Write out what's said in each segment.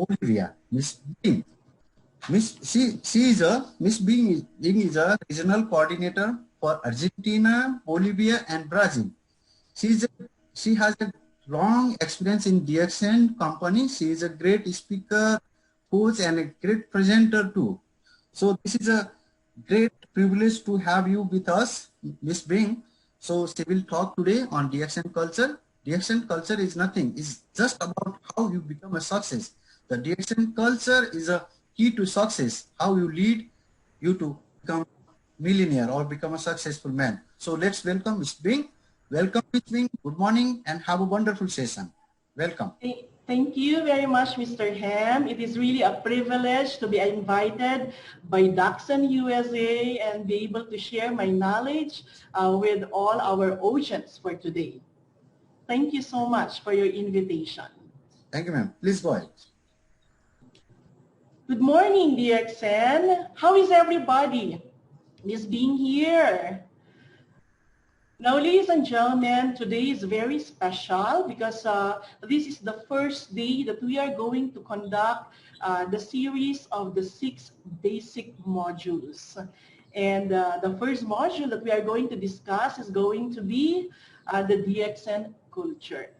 Bolivia, Miss Bing. Miss Bing is a regional coordinator for Argentina, Bolivia, and Brazil. She has a long experience in DXN company. She is a great speaker, coach, and a great presenter too. So this is a great privilege to have you with us, Miss Bing. So she will talk today on DXN culture. DXN culture is nothing. It's just about how you become a success. The DXN culture is a key to success, how you lead you to become millionaire or become a successful man. So let's welcome Ms. Bing. Welcome, Ms. Bing. Good morning and have a wonderful session. Welcome. Thank you very much, Mr. Ham. It is really a privilege to be invited by Dxn USA and be able to share my knowledge with all our audience for today. Thank you so much for your invitation. Thank you, ma'am. Please go ahead. Good morning, DXN. How is everybody? Miss being here. Now, ladies and gentlemen, today is very special because this is the first day that we are going to conduct the series of the 6 basic modules. And the first module that we are going to discuss is going to be the DXN culture.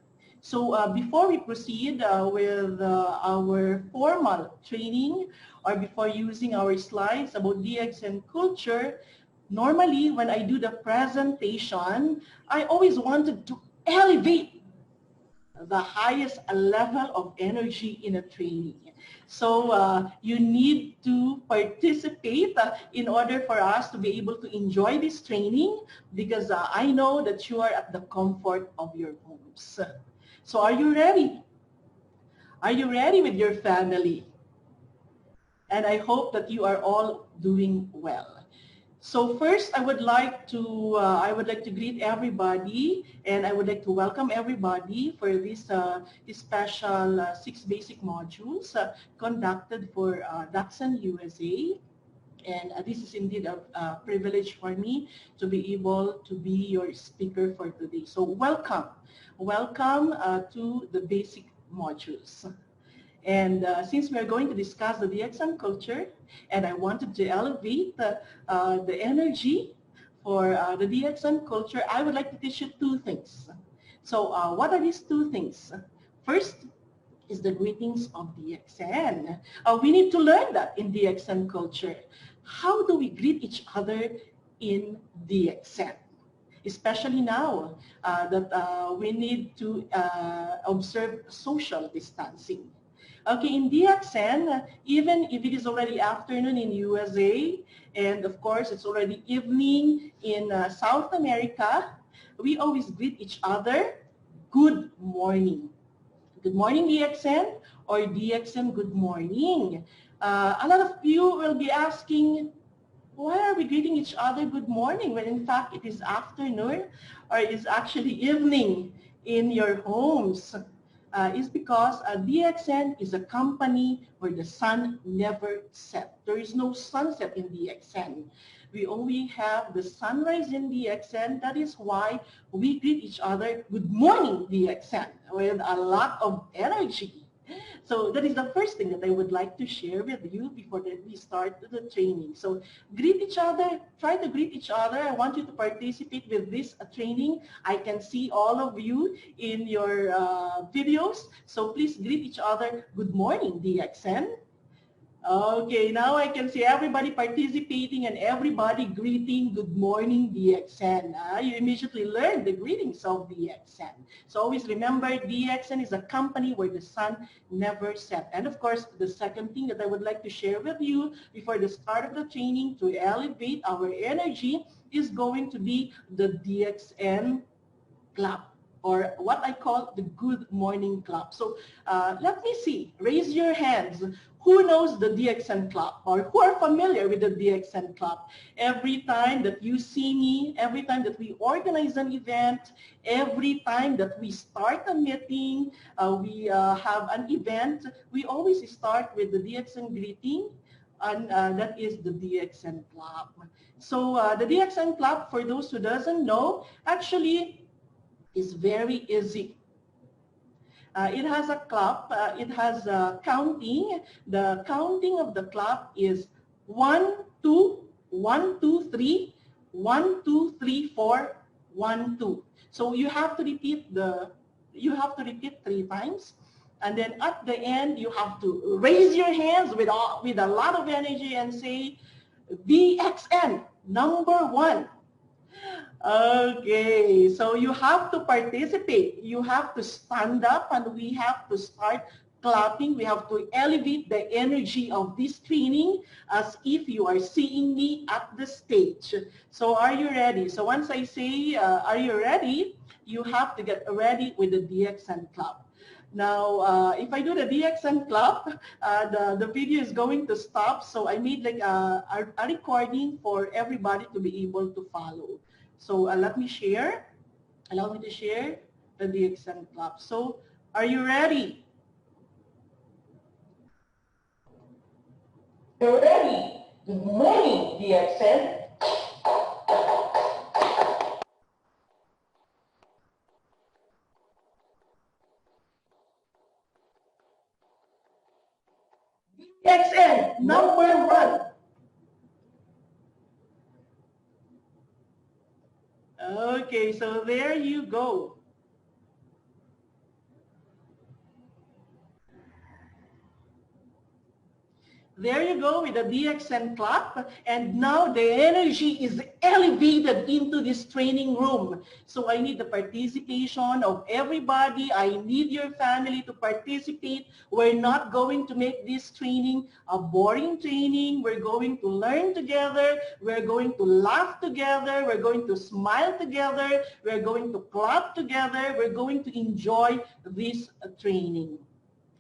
So before we proceed with our formal training or before using our slides about DXN culture, normally when I do the presentation, I always wanted to elevate the highest level of energy in a training. So you need to participate in order for us to be able to enjoy this training because I know that you are at the comfort of your homes. So are you ready? Are you ready with your family? And I hope that you are all doing well. So first, I would like to greet everybody, and I would like to welcome everybody for this special 6 basic modules conducted for Dxn USA. And this is indeed a privilege for me to be able to be your speaker for today. So welcome to the basic modules. And since we are going to discuss the DXN culture, and I wanted to elevate the energy for the DXN culture, I would like to teach you 2 things. So what are these 2 things? First is the greetings of DXN. We need to learn that in DXN culture. How do we greet each other in DXN? Especially now that we need to observe social distancing. Okay, in DXN, even if it is already afternoon in USA, and of course it's already evening in South America, we always greet each other, good morning. Good morning, DXN, or DXN, good morning. A lot of you will be asking, why are we greeting each other good morning when in fact it is afternoon or it is actually evening in your homes? Is because DXN is a company where the sun never sets. There is no sunset in DXN. We only have the sunrise in DXN. That is why we greet each other, good morning, DXN, with a lot of energy. So that is the first thing that I would like to share with you before we start the training. So greet each other, try to greet each other. I want you to participate with this training. I can see all of you in your videos. So please greet each other, good morning, DXN. Okay, now I can see everybody participating and everybody greeting good morning DXN. You immediately learn the greetings of DXN. So always remember DXN is a company where the sun never sets. And of course, the second thing that I would like to share with you before the start of the training to elevate our energy is going to be the DXN clap, or what I call the good morning clap. So let me see, raise your hands. Who knows the DXN clap or who are familiar with the DXN clap? Every time that you see me, every time that we organize an event, every time that we start a meeting, we have an event, we always start with the DXN greeting, and that is the DXN clap. So the DXN clap, for those who doesn't know, actually is very easy. It has a clap. It has counting. The counting of the clap is 1, 2, 1, 2, 3, 1, 2, 3, 4, 1, 2. So you have to repeat 3 times. And then at the end, you have to raise your hands with a lot of energy and say, DXN, number 1. Okay, so you have to participate. You have to stand up and we have to start clapping. We have to elevate the energy of this training as if you are seeing me at the stage. So are you ready? So once I say, are you ready? You have to get ready with the DXN clap. Now, if I do the DXN clap, the video is going to stop. So I made like a recording for everybody to be able to follow. So let me share. Allow me to share the DXN clap. So are you ready? You're ready. Good morning, DXN. DXN, number 1. Okay, so there you go. There you go with the DXN clap, and now the energy is elevated into this training room. So I need the participation of everybody. I need your family to participate. We're not going to make this training a boring training. We're going to learn together. We're going to laugh together. We're going to smile together. We're going to clap together. We're going to enjoy this training.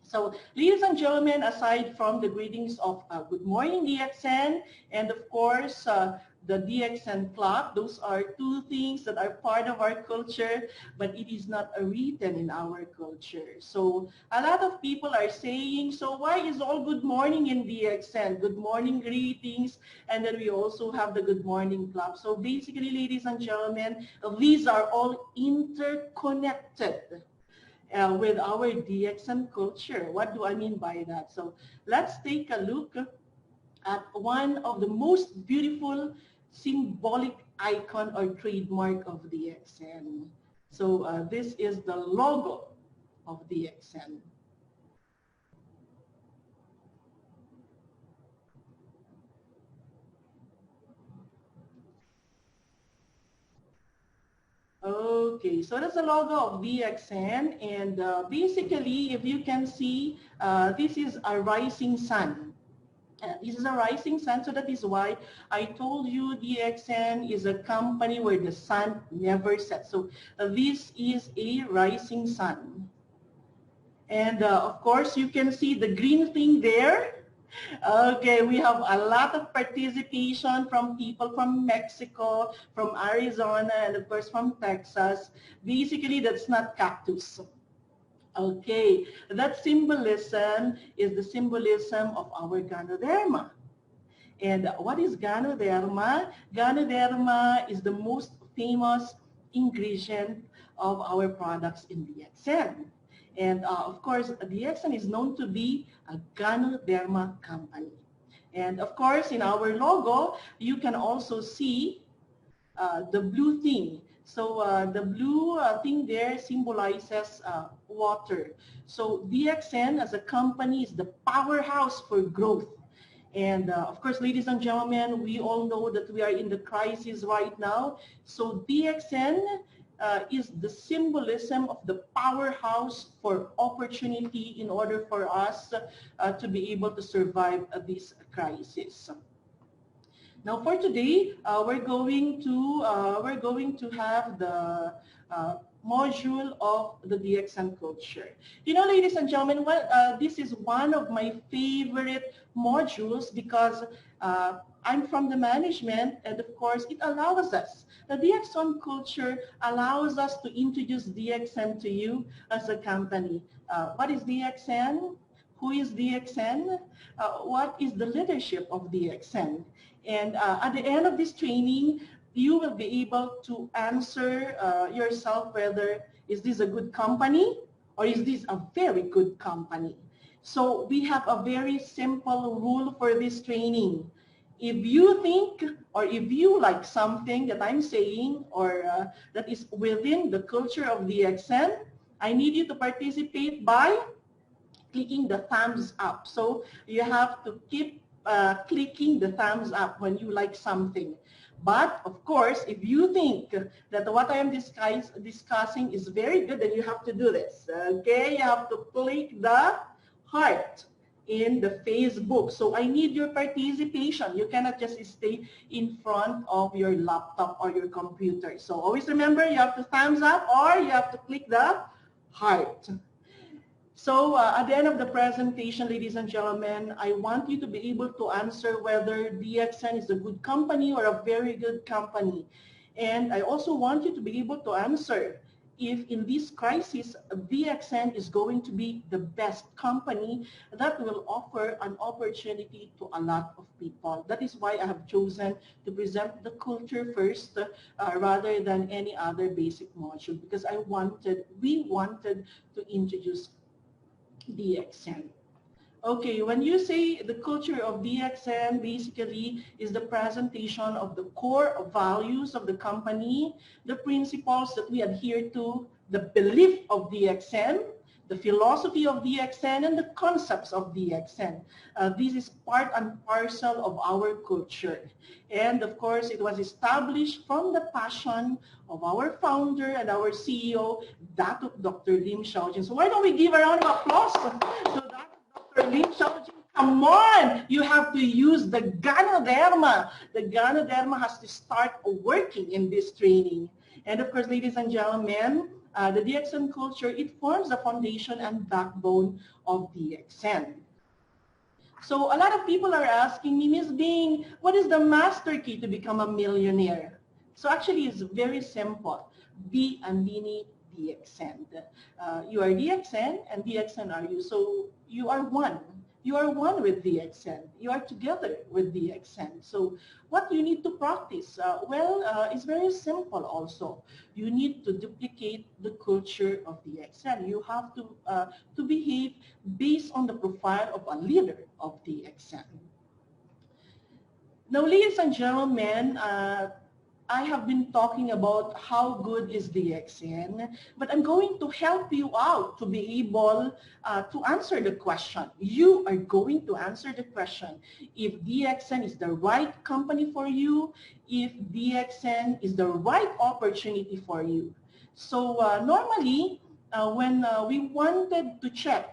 So, ladies and gentlemen, aside from the greetings of good morning DXN and of course the DXN clock, those are two things that are part of our culture, but it is not written in our culture. So a lot of people are saying, so why is all good morning in DXN? Good morning greetings, and then we also have the good morning club. So basically, ladies and gentlemen, these are all interconnected. With our DXN culture. What do I mean by that? So let's take a look at one of the most beautiful symbolic icon or trademark of DXN. So this is the logo of DXN. Okay, so that's the logo of DXN, and basically, if you can see, this is a rising sun. This is a rising sun, so that is why I told you DXN is a company where the sun never sets. So this is a rising sun. And of course, you can see the green thing there. Okay, we have a lot of participation from people from Mexico, from Arizona, and of course from Texas. Basically, that's not cactus. Okay, that symbolism is the symbolism of our Ganoderma. And what is Ganoderma? Ganoderma is the most famous ingredient of our products in DXN. And of course, DXN is known to be a Ganoderma company. And of course, in our logo, you can also see the blue thing. So the blue thing there symbolizes water. So DXN as a company is the powerhouse for growth. And of course, ladies and gentlemen, we all know that we are in the crisis right now. So DXN is the symbolism of the powerhouse for opportunity in order for us to be able to survive this crisis. Now for today, we're going to have the module of the DXN culture. You know, ladies and gentlemen, this is one of my favorite modules because I'm from the management, and of course, it allows us. The DXN culture allows us to introduce DXN to you as a company. What is DXN? Who is DXN? What is the leadership of DXN? And at the end of this training, you will be able to answer yourself whether is this a good company Or is this a very good company? So we have a very simple rule for this training. If you think or if you like something that I'm saying or that is within the culture of DXN, I need you to participate by clicking the thumbs up. So you have to keep clicking the thumbs up when you like something. But of course, if you think that what I am discussing is very good, then you have to do this. Okay, you have to click the heart in the Facebook. So I need your participation. You cannot just stay in front of your laptop or your computer. So always remember, you have to thumbs up or you have to click the heart. So at the end of the presentation, ladies and gentlemen, I want you to be able to answer whether DXN is a good company or a very good company. And I also want you to be able to answer if in this crisis, DXN is going to be the best company that will offer an opportunity to a lot of people. That is why I have chosen to present the culture first rather than any other basic module, because we wanted to introduce DXN. Okay, when you say the culture of DXN, basically is the presentation of the core values of the company, the principles that we adhere to, the belief of DXN, the philosophy of DXN, and the concepts of DXN. This is part and parcel of our culture. And of course, it was established from the passion of our founder and our CEO, Dr. Lim Xiaojin. So why don't we give a round of applause to Dr. Lim Xiaojin? Come on, you have to use the Ganoderma. The Ganoderma has to start working in this training. And of course, ladies and gentlemen, the DXN culture, it forms the foundation and backbone of DXN. So a lot of people are asking me, Ms. Bing, what is the master key to become a millionaire? So actually, it's very simple. Be a mini DXN. You are DXN and DXN are you. So you are one. You are one with DXN. You are together with DXN. So what you need to practice? It's very simple also. You need to duplicate the culture of DXN. You have to behave based on the profile of a leader of DXN. Now, ladies and gentlemen, I have been talking about how good is DXN, but I'm going to help you out to be able to answer the question. You are going to answer the question if DXN is the right company for you, if DXN is the right opportunity for you. So normally, when we wanted to check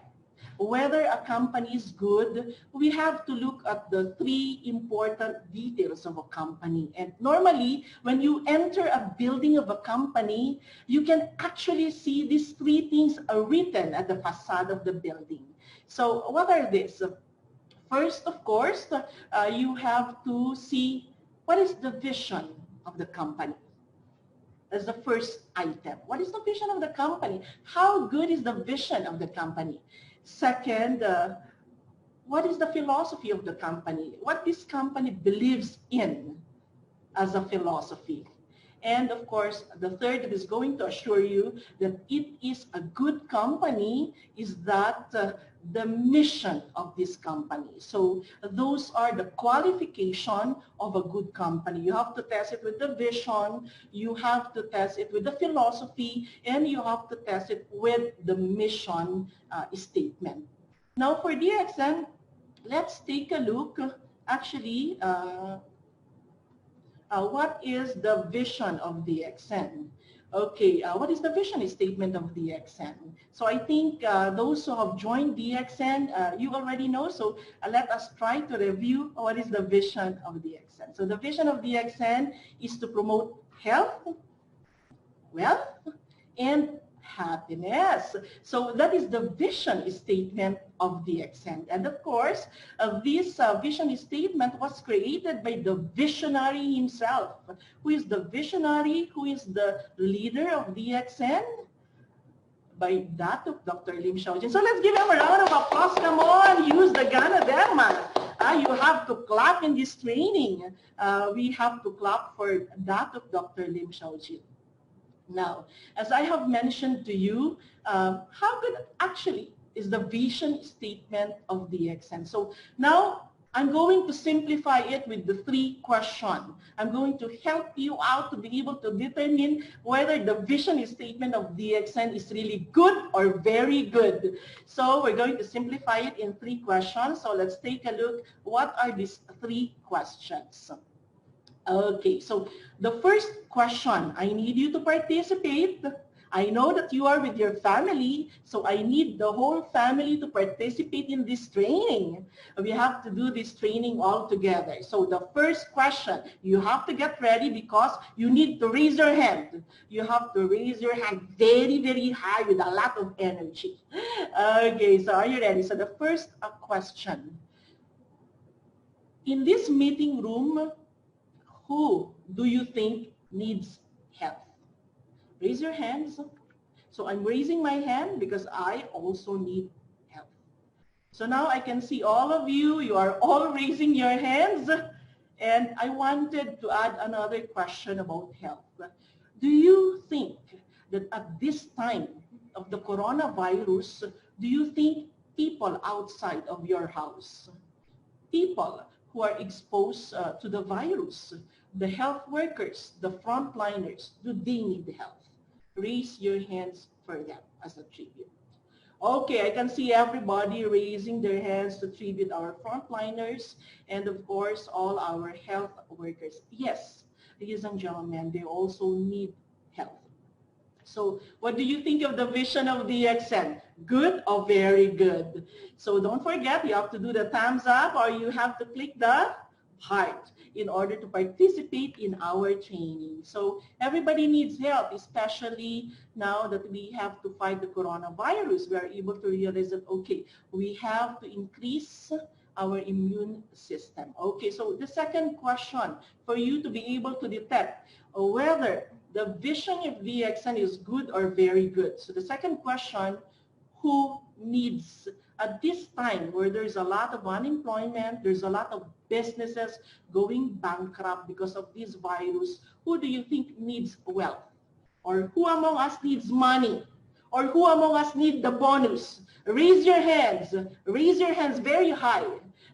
whether a company is good, we have to look at the three important details of a company. And normally, when you enter a building of a company, you can actually see these three things are written at the facade of the building. So what are these? First, of course, you have to see what is the vision of the company. That's the first item. What is the vision of the company? How good is the vision of the company? Second, what is the philosophy of the company? What this company believes in as a philosophy. And of course, the third that is going to assure you that it is a good company is that the mission of this company. So those are the qualification of a good company. You have to test it with the vision, you have to test it with the philosophy, and you have to test it with the mission statement. Now for DXN, let's take a look actually what is the vision of DXN? Okay, what is the vision statement of DXN? So I think those who have joined DXN, you already know. So let us try to review what is the vision of DXN. So the vision of DXN is to promote health, wealth, and happiness. So that is the vision statement of DXN. And of course, this vision statement was created by the visionary himself. Who is the visionary? Who is the leader of DXN? By that of Dr. Lim Xiaojin. So let's give him a round of applause. Come on, use the Ganoderma. You have to clap in this training. We have to clap for that of Dr. Lim Xiaojin. Now, as I have mentioned to you, how good actually is the vision statement of DXN? So now I'm going to simplify it with the 3 questions. I'm going to help you out to be able to determine whether the vision statement of DXN is really good or very good. So we're going to simplify it in 3 questions. So let's take a look. What are these 3 questions? Okay, so the first question, I need you to participate. I know that you are with your family, so I need the whole family to participate in this training. We have to do this training all together. So the first question, you have to get ready because you need to raise your hand. You have to raise your hand very, very high with a lot of energy. Okay, so are you ready? So the first question. In this meeting room, who do you think needs help? Raise your hands. So I'm raising my hand because I also need help. So now I can see all of you. You are all raising your hands. And I wanted to add another question about health. Do you think that at this time of the coronavirus, do you think people outside of your house, people who are exposed to the virus, the health workers, the frontliners, do they need help? Raise your hands for them as a tribute. Okay, I can see everybody raising their hands to tribute our frontliners and of course all our health workers. Yes, ladies and gentlemen, they also need help. So what do you think of the vision of DXN? Good or very good? So don't forget, you have to do the thumbs up or you have to click the heart in order to participate in our training. So everybody needs help, especially now that we have to fight the coronavirus. We are able to realize that, okay, we have to increase our immune system. Okay, so the second question for you to be able to detect whether the vision of DXN is good or very good. So the second question, who needs, at this time where there's a lot of unemployment, there's a lot of businesses going bankrupt because of this virus, who do you think needs wealth? Or who among us needs money? Or who among us need the bonus? Raise your hands very high.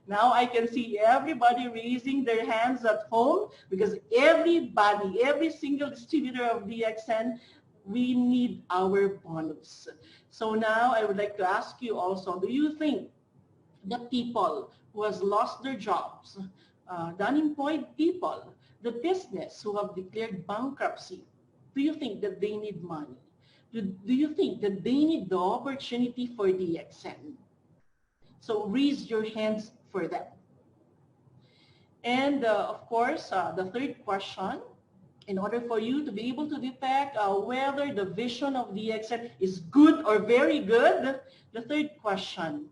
Now I can see everybody raising their hands at home because everybody, every single distributor of DXN, we need our bonus. So now I would like to ask you also, do you think the people who has lost their jobs, the unemployed people, the business who have declared bankruptcy, do you think that they need money? Do you think that they need the opportunity for DXN? So raise your hands for them. And of course, the third question, in order for you to be able to detect whether the vision of DXN is good or very good, the third question,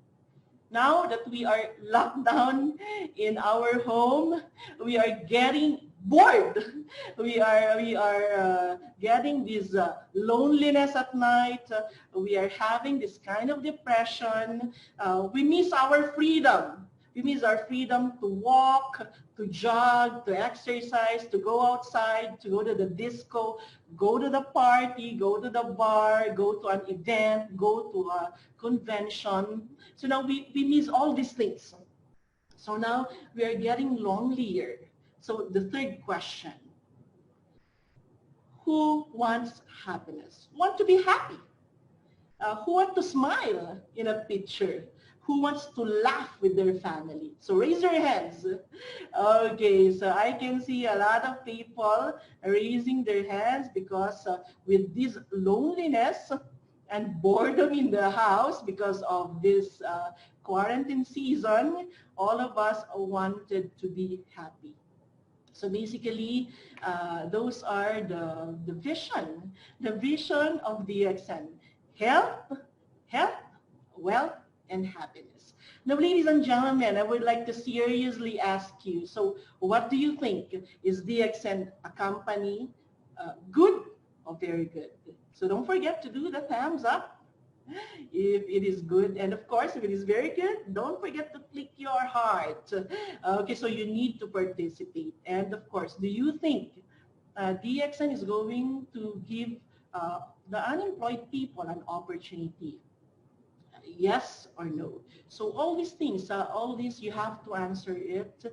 now that we are locked down in our home, we are getting bored. We are getting this loneliness at night. We are having this kind of depression. We miss our freedom. We miss our freedom to walk, to jog, to exercise, to go outside, to go to the disco, go to the party, go to the bar, go to an event, go to a convention. So now we miss all these things. So now we are getting lonelier. So the third question, who wants happiness? Want to be happy? Who wants to smile in a picture? Who wants to laugh with their family? So raise your hands. Okay, so I can see a lot of people raising their hands because with this loneliness and boredom in the house because of this quarantine season, all of us wanted to be happy. So basically, those are the vision of DXN. Health, wealth, and happiness. Now, ladies and gentlemen, I would like to seriously ask you, so what do you think? Is DXN a company good or very good? So don't forget to do the thumbs up if it is good. And of course, if it is very good, don't forget to click your heart. Okay, so you need to participate. And of course, do you think DXN is going to give the unemployed people an opportunity? Yes or no? So all these things, all these you have to answer it.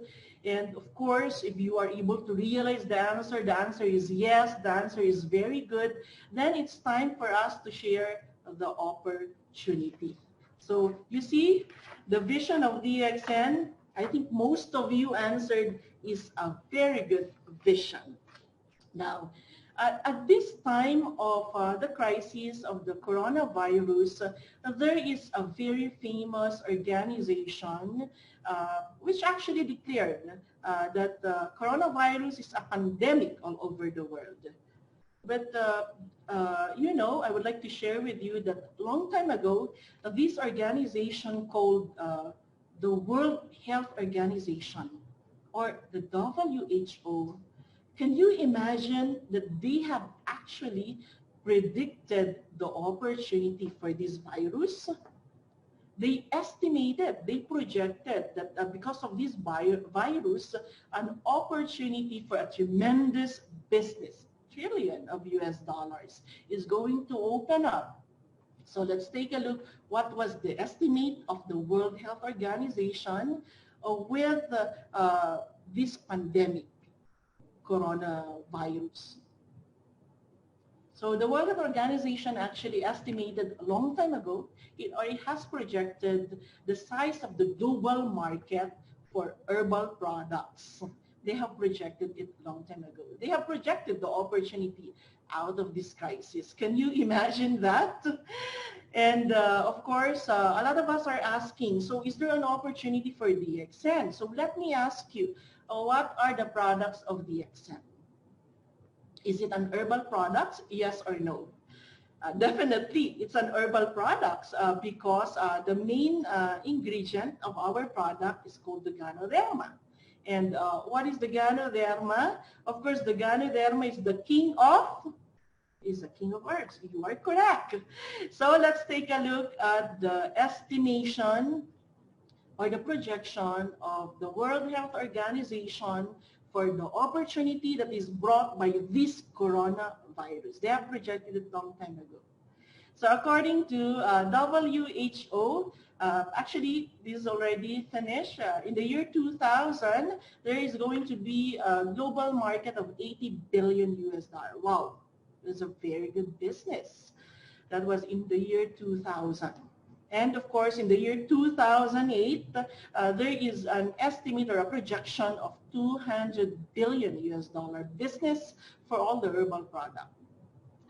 And of course, if you are able to realize the answer is yes, the answer is very good, then it's time for us to share the opportunity. So you see, the vision of DXN, I think most of you answered is a very good vision. Now, at this time of the crisis of the coronavirus, there is a very famous organization which actually declared that coronavirus is a pandemic all over the world. But, you know, I would like to share with you that a long time ago, this organization called the World Health Organization, or the WHO, can you imagine that they have actually predicted the opportunity for this virus? They estimated, they projected that because of this virus, an opportunity for a tremendous business, trillion of US dollars, is going to open up. So let's take a look what was the estimate of the World Health Organization with this pandemic, coronavirus. So the World Health Organization actually estimated a long time ago, it has projected the size of the global market for herbal products. They have projected it a long time ago. They have projected the opportunity out of this crisis. Can you imagine that? And of course, a lot of us are asking, so is there an opportunity for DXN? So let me ask you, what are the products of DXN? Is it an herbal product? Yes or no? Definitely, it's an herbal product because the main ingredient of our product is called the Ganoderma. And what is the Ganoderma? Of course, the Ganoderma is the king of herbs. You are correct. So let's take a look at the estimation or the projection of the World Health Organization for the opportunity that is brought by this coronavirus. They have projected it a long time ago. So according to WHO, actually this is already finished. In the year 2000, there is going to be a global market of 80 billion US dollar. Wow, that's a very good business. That was in the year 2000. And of course, in the year 2008, there is an estimate or a projection of 200 billion US dollar business for all the herbal products.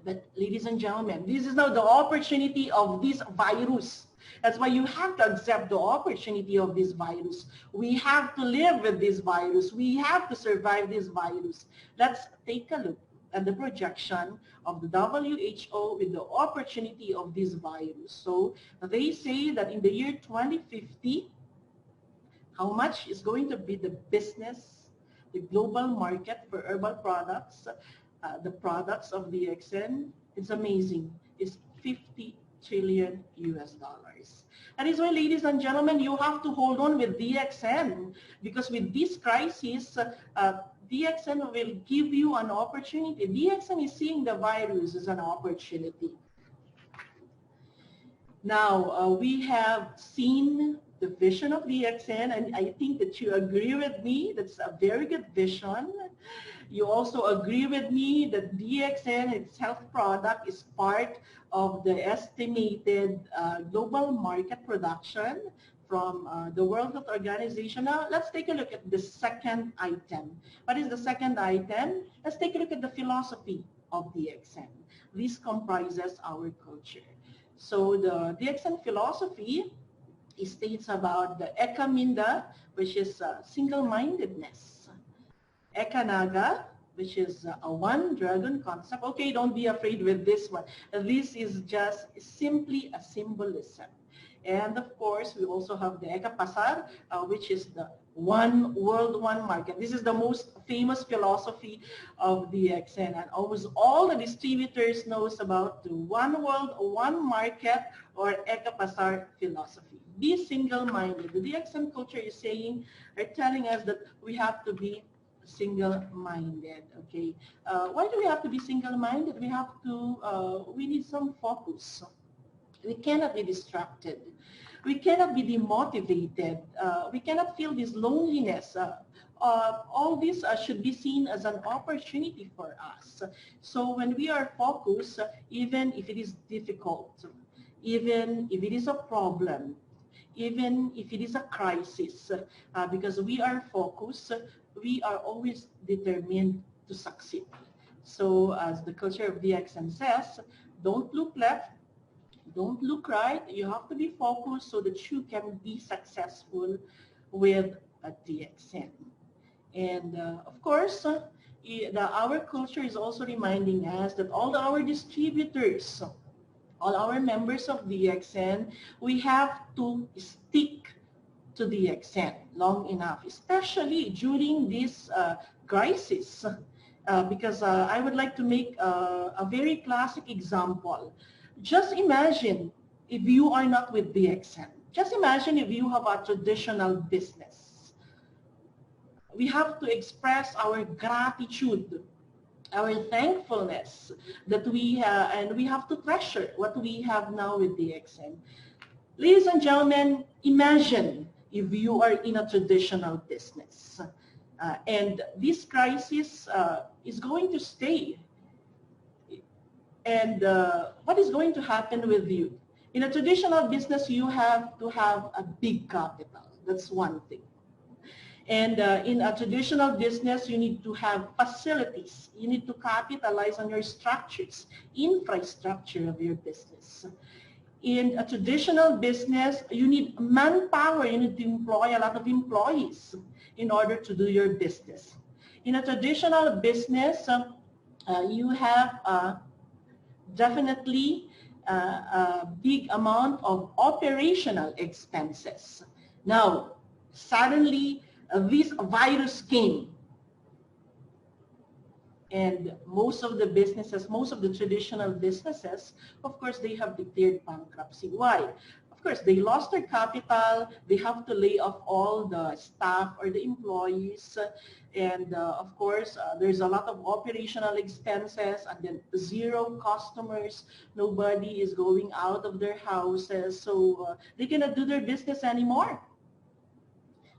But ladies and gentlemen, this is now the opportunity of this virus. That's why you have to accept the opportunity of this virus. We have to live with this virus. We have to survive this virus. Let's take a look at the projection of the WHO with the opportunity of this virus. So they say that in the year 2050, how much is going to be the business, the global market for herbal products, the products of DXN? It's amazing. It's 50 trillion US dollars. That is why, ladies and gentlemen, you have to hold on with DXN, because with this crisis, DXN will give you an opportunity. DXN is seeing the virus as an opportunity. Now, we have seen the vision of DXN, and I think that you agree with me. That's a very good vision. You also agree with me that DXN, its health product, is part of the estimated global market production from the World Health Organization. Now, let's take a look at the second item. What is the second item? Let's take a look at the philosophy of DXN. This comprises our culture. So the DXN philosophy states about the Eka Minda, which is single-mindedness. Eka Naga, which is a one dragon concept. Okay, don't be afraid with this one. This is just simply a symbolism. And of course, we also have the Eka Pasar, which is the one world, one market. This is the most famous philosophy of DXN, and almost all the distributors knows about the one world, one market, or Eka Pasar philosophy. Be single-minded. The DXN culture is saying, or telling us that we have to be single-minded. Okay, why do we have to be single-minded? We need some focus. We cannot be distracted. We cannot be demotivated. We cannot feel this loneliness. All this should be seen as an opportunity for us. So when we are focused, even if it is difficult, even if it is a problem, even if it is a crisis, because we are focused, we are always determined to succeed. So as the culture of DXN says, don't look left, don't look right. You have to be focused so that you can be successful with a DXN. And of course, our culture is also reminding us that all our distributors, all our members of DXN, we have to stick to DXN long enough, especially during this crisis. Because I would like to make a very classic example. Just imagine if you are not with DXN. Just imagine if you have a traditional business. We have to express our gratitude, our thankfulness that we have, and we have to treasure what we have now with DXN. Ladies and gentlemen, imagine if you are in a traditional business and this crisis is going to stay. And what is going to happen with you? In a traditional business, you have to have a big capital. That's one thing. And in a traditional business, you need to have facilities. You need to capitalize on your structures, infrastructure of your business. In a traditional business, you need manpower. You need to employ a lot of employees in order to do your business. In a traditional business, you have definitely a big amount of operational expenses. Now, suddenly, this virus came. And most of the businesses, most of the traditional businesses, of course, they have declared bankruptcy. Why? Of course, they lost their capital. They have to lay off all the staff or the employees. And of course, there's a lot of operational expenses and then zero customers. Nobody is going out of their houses. So they cannot do their business anymore.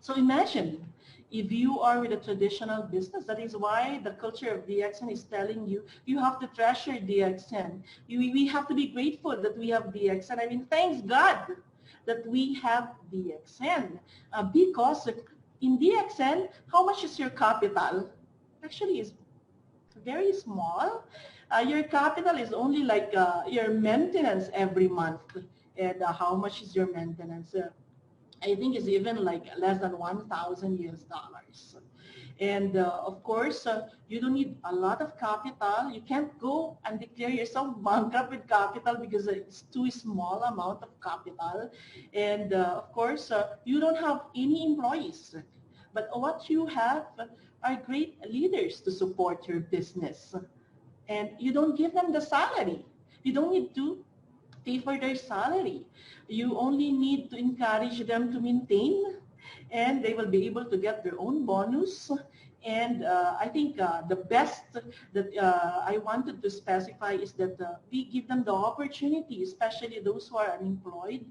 So imagine if you are with a traditional business. That is why the culture of DXN is telling you, you have to treasure DXN. We have to be grateful that we have DXN. I mean, thanks God that we have DXN. Because in DXN, how much is your capital? Actually, is very small. Your capital is only like your maintenance every month. And how much is your maintenance? I think it's even like less than 1,000 US dollars. And of course, you don't need a lot of capital. You can't go and declare yourself bankrupt with capital because it's too small amount of capital. And of course, you don't have any employees. But what you have are great leaders to support your business. And you don't give them the salary. You don't need to pay for their salary. You only need to encourage them to maintain, and they will be able to get their own bonus. And I think the best that I wanted to specify is that we give them the opportunity, especially those who are unemployed,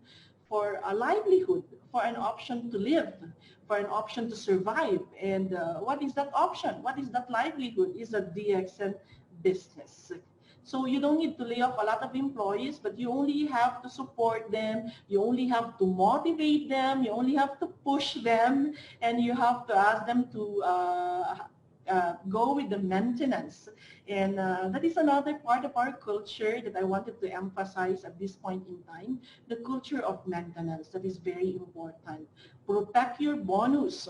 for a livelihood, for an option to live, for an option to survive. And what is that option? What is that livelihood? Is a DXN business. So you don't need to lay off a lot of employees, but you only have to support them. You only have to motivate them. You only have to push them, and you have to ask them to go with the maintenance. And that is another part of our culture that I wanted to emphasize at this point in time, the culture of maintenance. That is very important. Protect your bonus.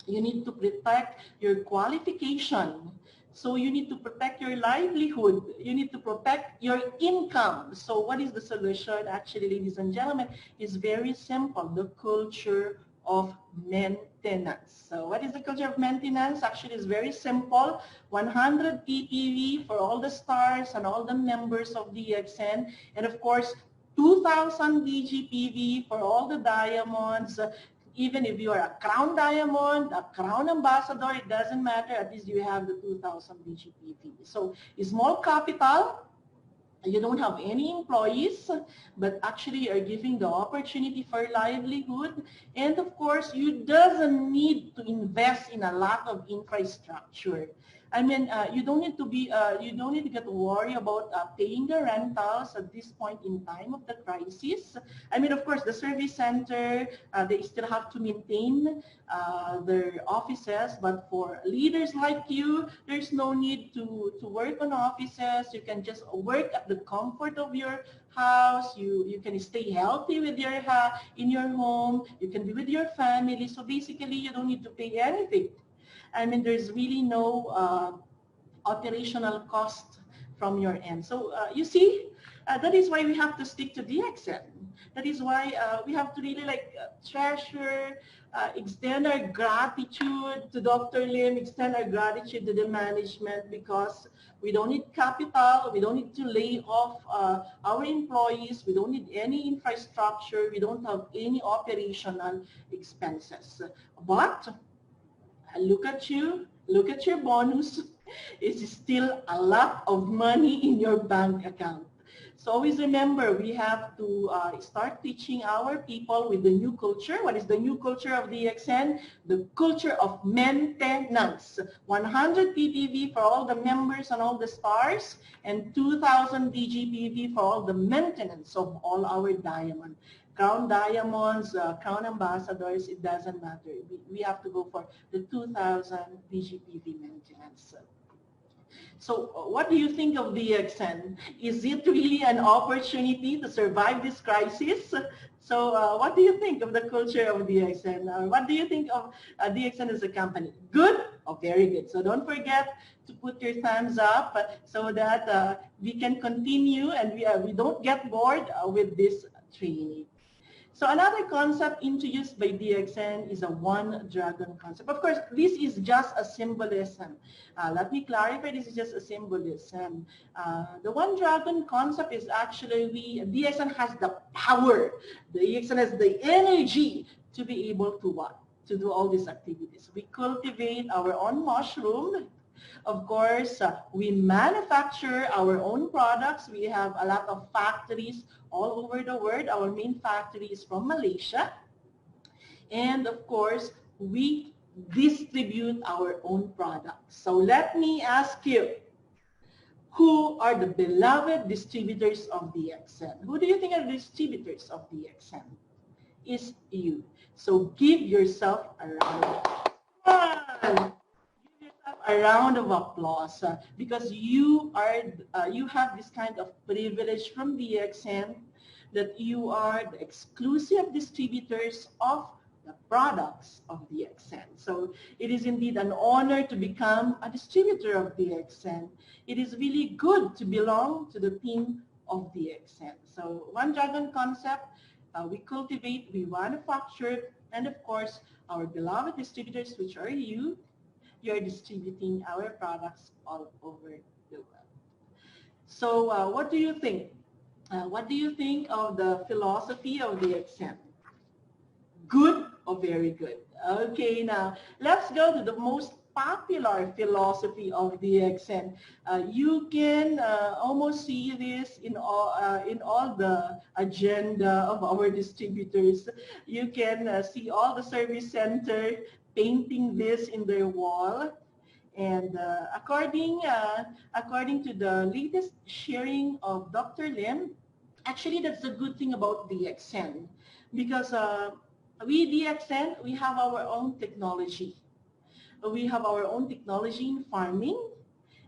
You need to protect your qualification. So you need to protect your livelihood. You need to protect your income. So what is the solution? Actually, ladies and gentlemen, is very simple. The culture of maintenance. So what is the culture of maintenance? Actually, it's very simple. 100 PPV for all the stars and all the members of DXN. And of course, 2,000 DGPV for all the diamonds. Even if you are a crown diamond, a crown ambassador, it doesn't matter. At least you have the 2,000 DGPV. So small capital, you don't have any employees, but actually you are giving the opportunity for livelihood. And of course, you doesn't need to invest in a lot of infrastructure. I mean, you don't need to be, you don't need to get worried about paying the rentals at this point in time of the crisis. I mean, of course, the service center, they still have to maintain their offices, but for leaders like you, there's no need to work on offices. You can just work at the comfort of your house. You can stay healthy with your in your home. You can be with your family. So basically, you don't need to pay anything. I mean, there's really no operational cost from your end. So you see, that is why we have to stick to DXN. That is why we have to really like treasure, extend our gratitude to Dr. Lim, extend our gratitude to the management, because we don't need capital, we don't need to lay off our employees, we don't need any infrastructure, we don't have any operational expenses. But look at you, look at your bonus. It's still a lot of money in your bank account. So always remember, we have to start teaching our people with the new culture. What is the new culture of DXN? The culture of maintenance. 100 PPV for all the members and all the stars, and 2,000 DGPV for all the maintenance of all our diamond. Crown diamonds, crown ambassadors, it doesn't matter. We have to go for the 2,000 DGPV maintenance. So what do you think of DXN? Is it really an opportunity to survive this crisis? So what do you think of the culture of DXN? What do you think of DXN as a company? Good? Oh, very good. So don't forget to put your thumbs up so that we can continue and we don't get bored with this training. So another concept introduced by DXN is a one dragon concept. Of course, this is just a symbolism. Let me clarify, this is just a symbolism. The one dragon concept is actually DXN has the power. The DXN has the energy to be able to what? To do all these activities. We cultivate our own mushroom. Of course, we manufacture our own products. We have a lot of factories all over the world. Our main factory is from Malaysia. And of course, we distribute our own products. So let me ask you, who are the beloved distributors of DXN? Who do you think are the distributors of DXN? It's you. So give yourself a round of applause. A round of applause because you have this kind of privilege from DXN that you are the exclusive distributors of the products of DXN. So it is indeed an honor to become a distributor of DXN. It is really good to belong to the team of DXN. So one dragon concept, we cultivate, we manufacture, and of course our beloved distributors, which are you. You're distributing our products all over the world. So what do you think? What do you think of the philosophy of DXN? Good or very good? Okay, now let's go to the most popular philosophy of DXN. You can almost see this in all the agenda of our distributors. You can see all the service center painting this in their wall. And according to the latest sharing of Dr. Lim, actually that's the good thing about DXN, because we DXN, we have our own technology. We have our own technology in farming,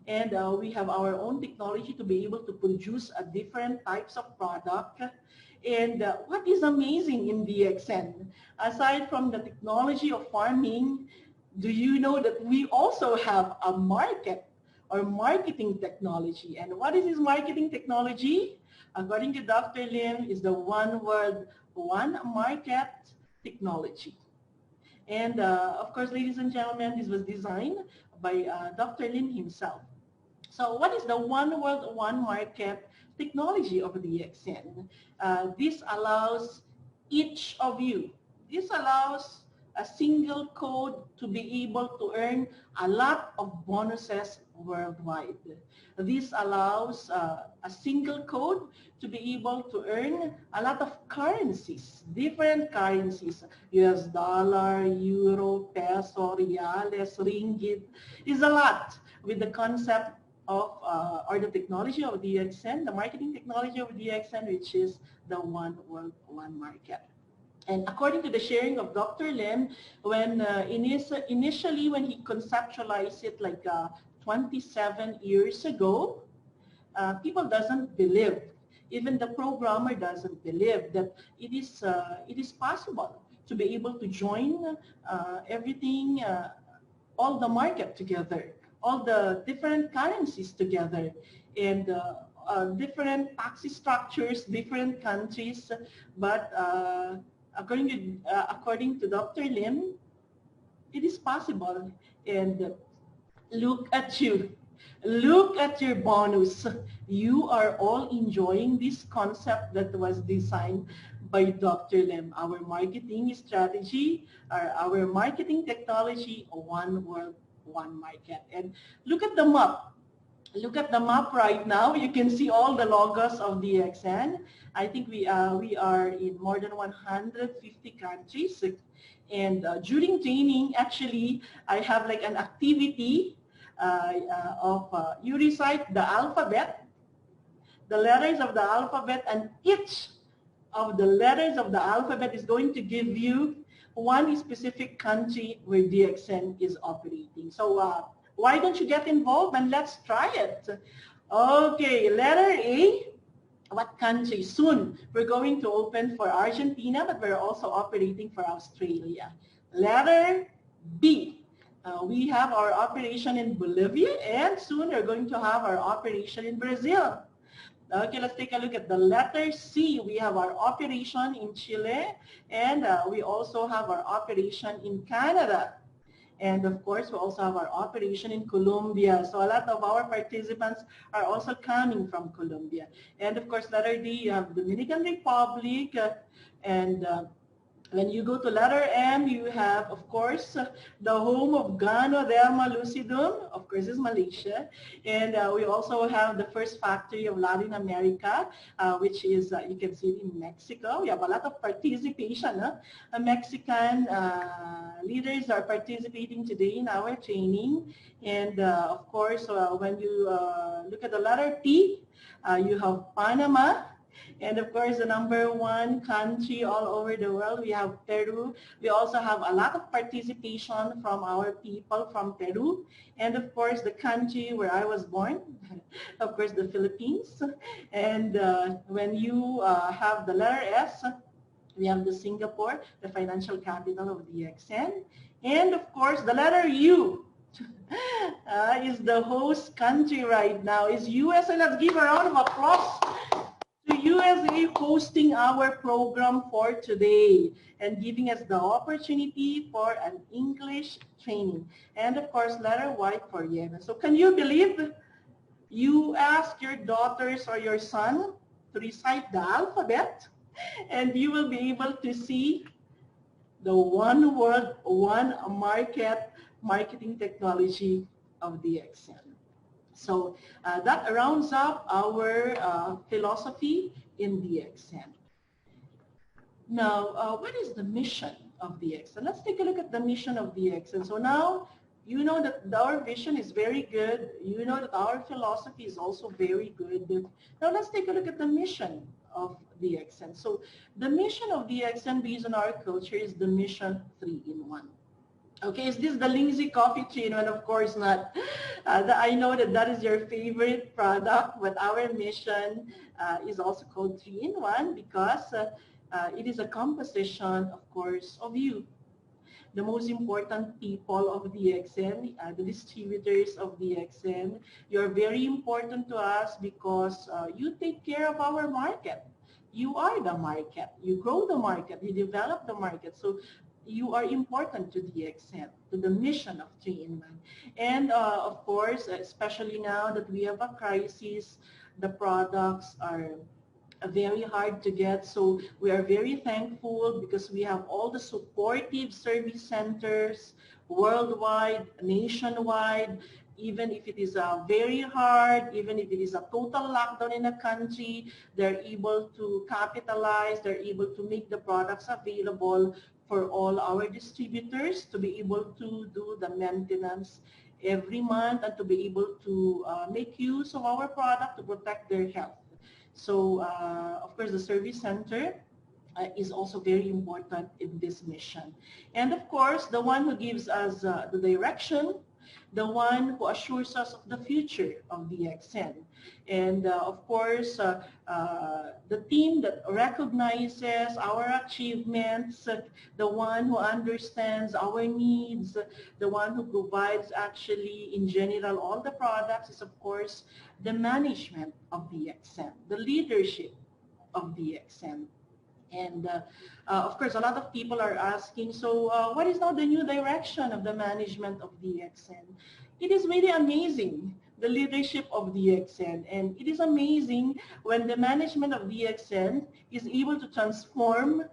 and we have our own technology to be able to produce different types of product. And what is amazing in DXN, aside from the technology of farming, do you know that we also have a market or marketing technology? And what is this marketing technology? According to Dr. Lim, is the one word, one market technology. And of course, ladies and gentlemen, this was designed by Dr. Lim himself. So what is the one world, one market technology of DXN? This allows each of you, this allows a single code to be able to earn a lot of bonuses worldwide. This allows a single code to be able to earn a lot of currencies, different currencies, US dollar, euro, peso, reales, ringgit, is a lot with the concept of, or the technology of DXN, the marketing technology of DXN, which is the one world, one market. And according to the sharing of Dr. Lim, when initially when he conceptualized it like 27 years ago, people doesn't believe, even the programmer doesn't believe that it is possible to be able to join everything, all the market together, all the different currencies together, and different tax structures, different countries, but according to Dr. Lim, it is possible. And look at you. Look at your bonus. You are all enjoying this concept that was designed by Dr. Lim. Our marketing strategy, our marketing technology, one world, one market. And look at the map. Look at the map right now. You can see all the logos of DXN. I think we are in more than 150 countries. And during training, actually, I have like an activity you recite the alphabet, the letters of the alphabet, and each of the letters of the alphabet is going to give you one specific country where DXN is operating. So why don't you get involved and let's try it. Okay, letter A. What country? Soon we're going to open for Argentina, but we're also operating for Australia. Letter B. We have our operation in Bolivia, and soon we're going to have our operation in Brazil. Okay, let's take a look at the letter C. We have our operation in Chile, and we also have our operation in Canada. And of course, we also have our operation in Colombia. So a lot of our participants are also coming from Colombia. And of course, letter D, you have Dominican Republic, and when you go to letter M, you have, of course, the home of Ganoderma lucidum, of course, is Malaysia. And we also have the first factory of Latin America, which is, you can see it in Mexico. We have a lot of participation. Mexican leaders are participating today in our training. And of course, when you look at the letter P, you have Panama. And of course, the #1 country all over the world, we have Peru. We also have a lot of participation from our people from Peru. And of course, the country where I was born, of course, the Philippines. And when you have the letter S, we have the Singapore, the financial capital of DXN. And of course, the letter U is the host country right now, is USA. Let's give a round of applause to USA hosting our program for today and giving us the opportunity for an English training. And of course, letter Y for Yemen. So can you believe you ask your daughters or your son to recite the alphabet and you will be able to see the one world, one market marketing technology of DXN. So that rounds up our philosophy in DXN. Now, what is the mission of DXN? Let's take a look at the mission of DXN. So now you know that our vision is very good. You know that our philosophy is also very good. Now let's take a look at the mission of DXN. So the mission of DXN based on our culture is the mission 3-in-1. Okay, is this the Lindsay coffee 3-in-1? Of course not. I know that that is your favorite product, but our mission is also called 3-in-1 because it is a composition, of course, of you. The most important people of DXN, the distributors of DXN, you're very important to us because you take care of our market. You are the market. You grow the market. You develop the market. So you are important to DXN, to the mission of 3-in-1. And of course, especially now that we have a crisis, the products are very hard to get. So we are very thankful because we have all the supportive service centers worldwide, nationwide. Even if it is very hard, even if it is a total lockdown in a country, they're able to capitalize, they're able to make the products available for all our distributors to be able to do the maintenance every month and to be able to make use of our product to protect their health. So, of course, the service center is also very important in this mission. And of course, the one who gives us the direction, the one who assures us of the future of DXN. And of course, the team that recognizes our achievements, the one who understands our needs, the one who provides actually in general all the products is of course the management of DXN, the leadership of DXN. And of course, a lot of people are asking, so what is now the new direction of the management of DXN? It is really amazing, the leadership of DXN. And it is amazing when the management of DXN is able to transform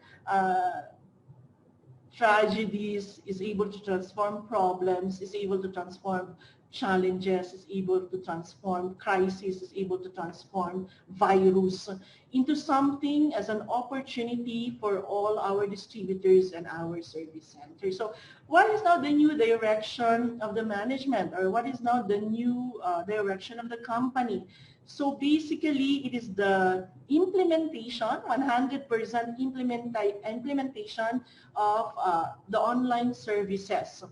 tragedies, is able to transform problems, is able to transform challenges, is able to transform crisis, is able to transform virus into something as an opportunity for all our distributors and our service centers. So what is now the new direction of the management, or what is now the new direction of the company? So basically, it is the implementation, 100% implementation of the online services.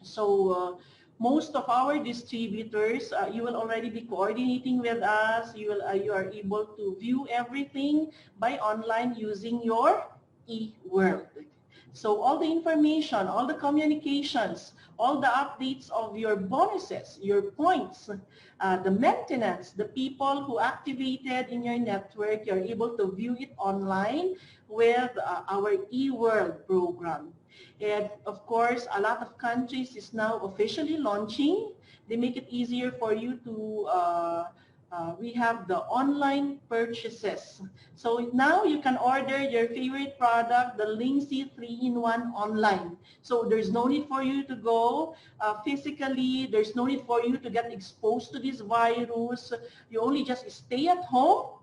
So most of our distributors, you will already be coordinating with us. You are able to view everything by online using your eWorld. So all the information, all the communications, all the updates of your bonuses, your points, the maintenance, the people who activated in your network, you're able to view it online with our eWorld program. And of course, a lot of countries is now officially launching. They make it easier for you to we have the online purchases. So now you can order your favorite product, the Linksy 3-in-1 online. So there's no need for you to go physically. There's no need for you to get exposed to this virus. You only just stay at home.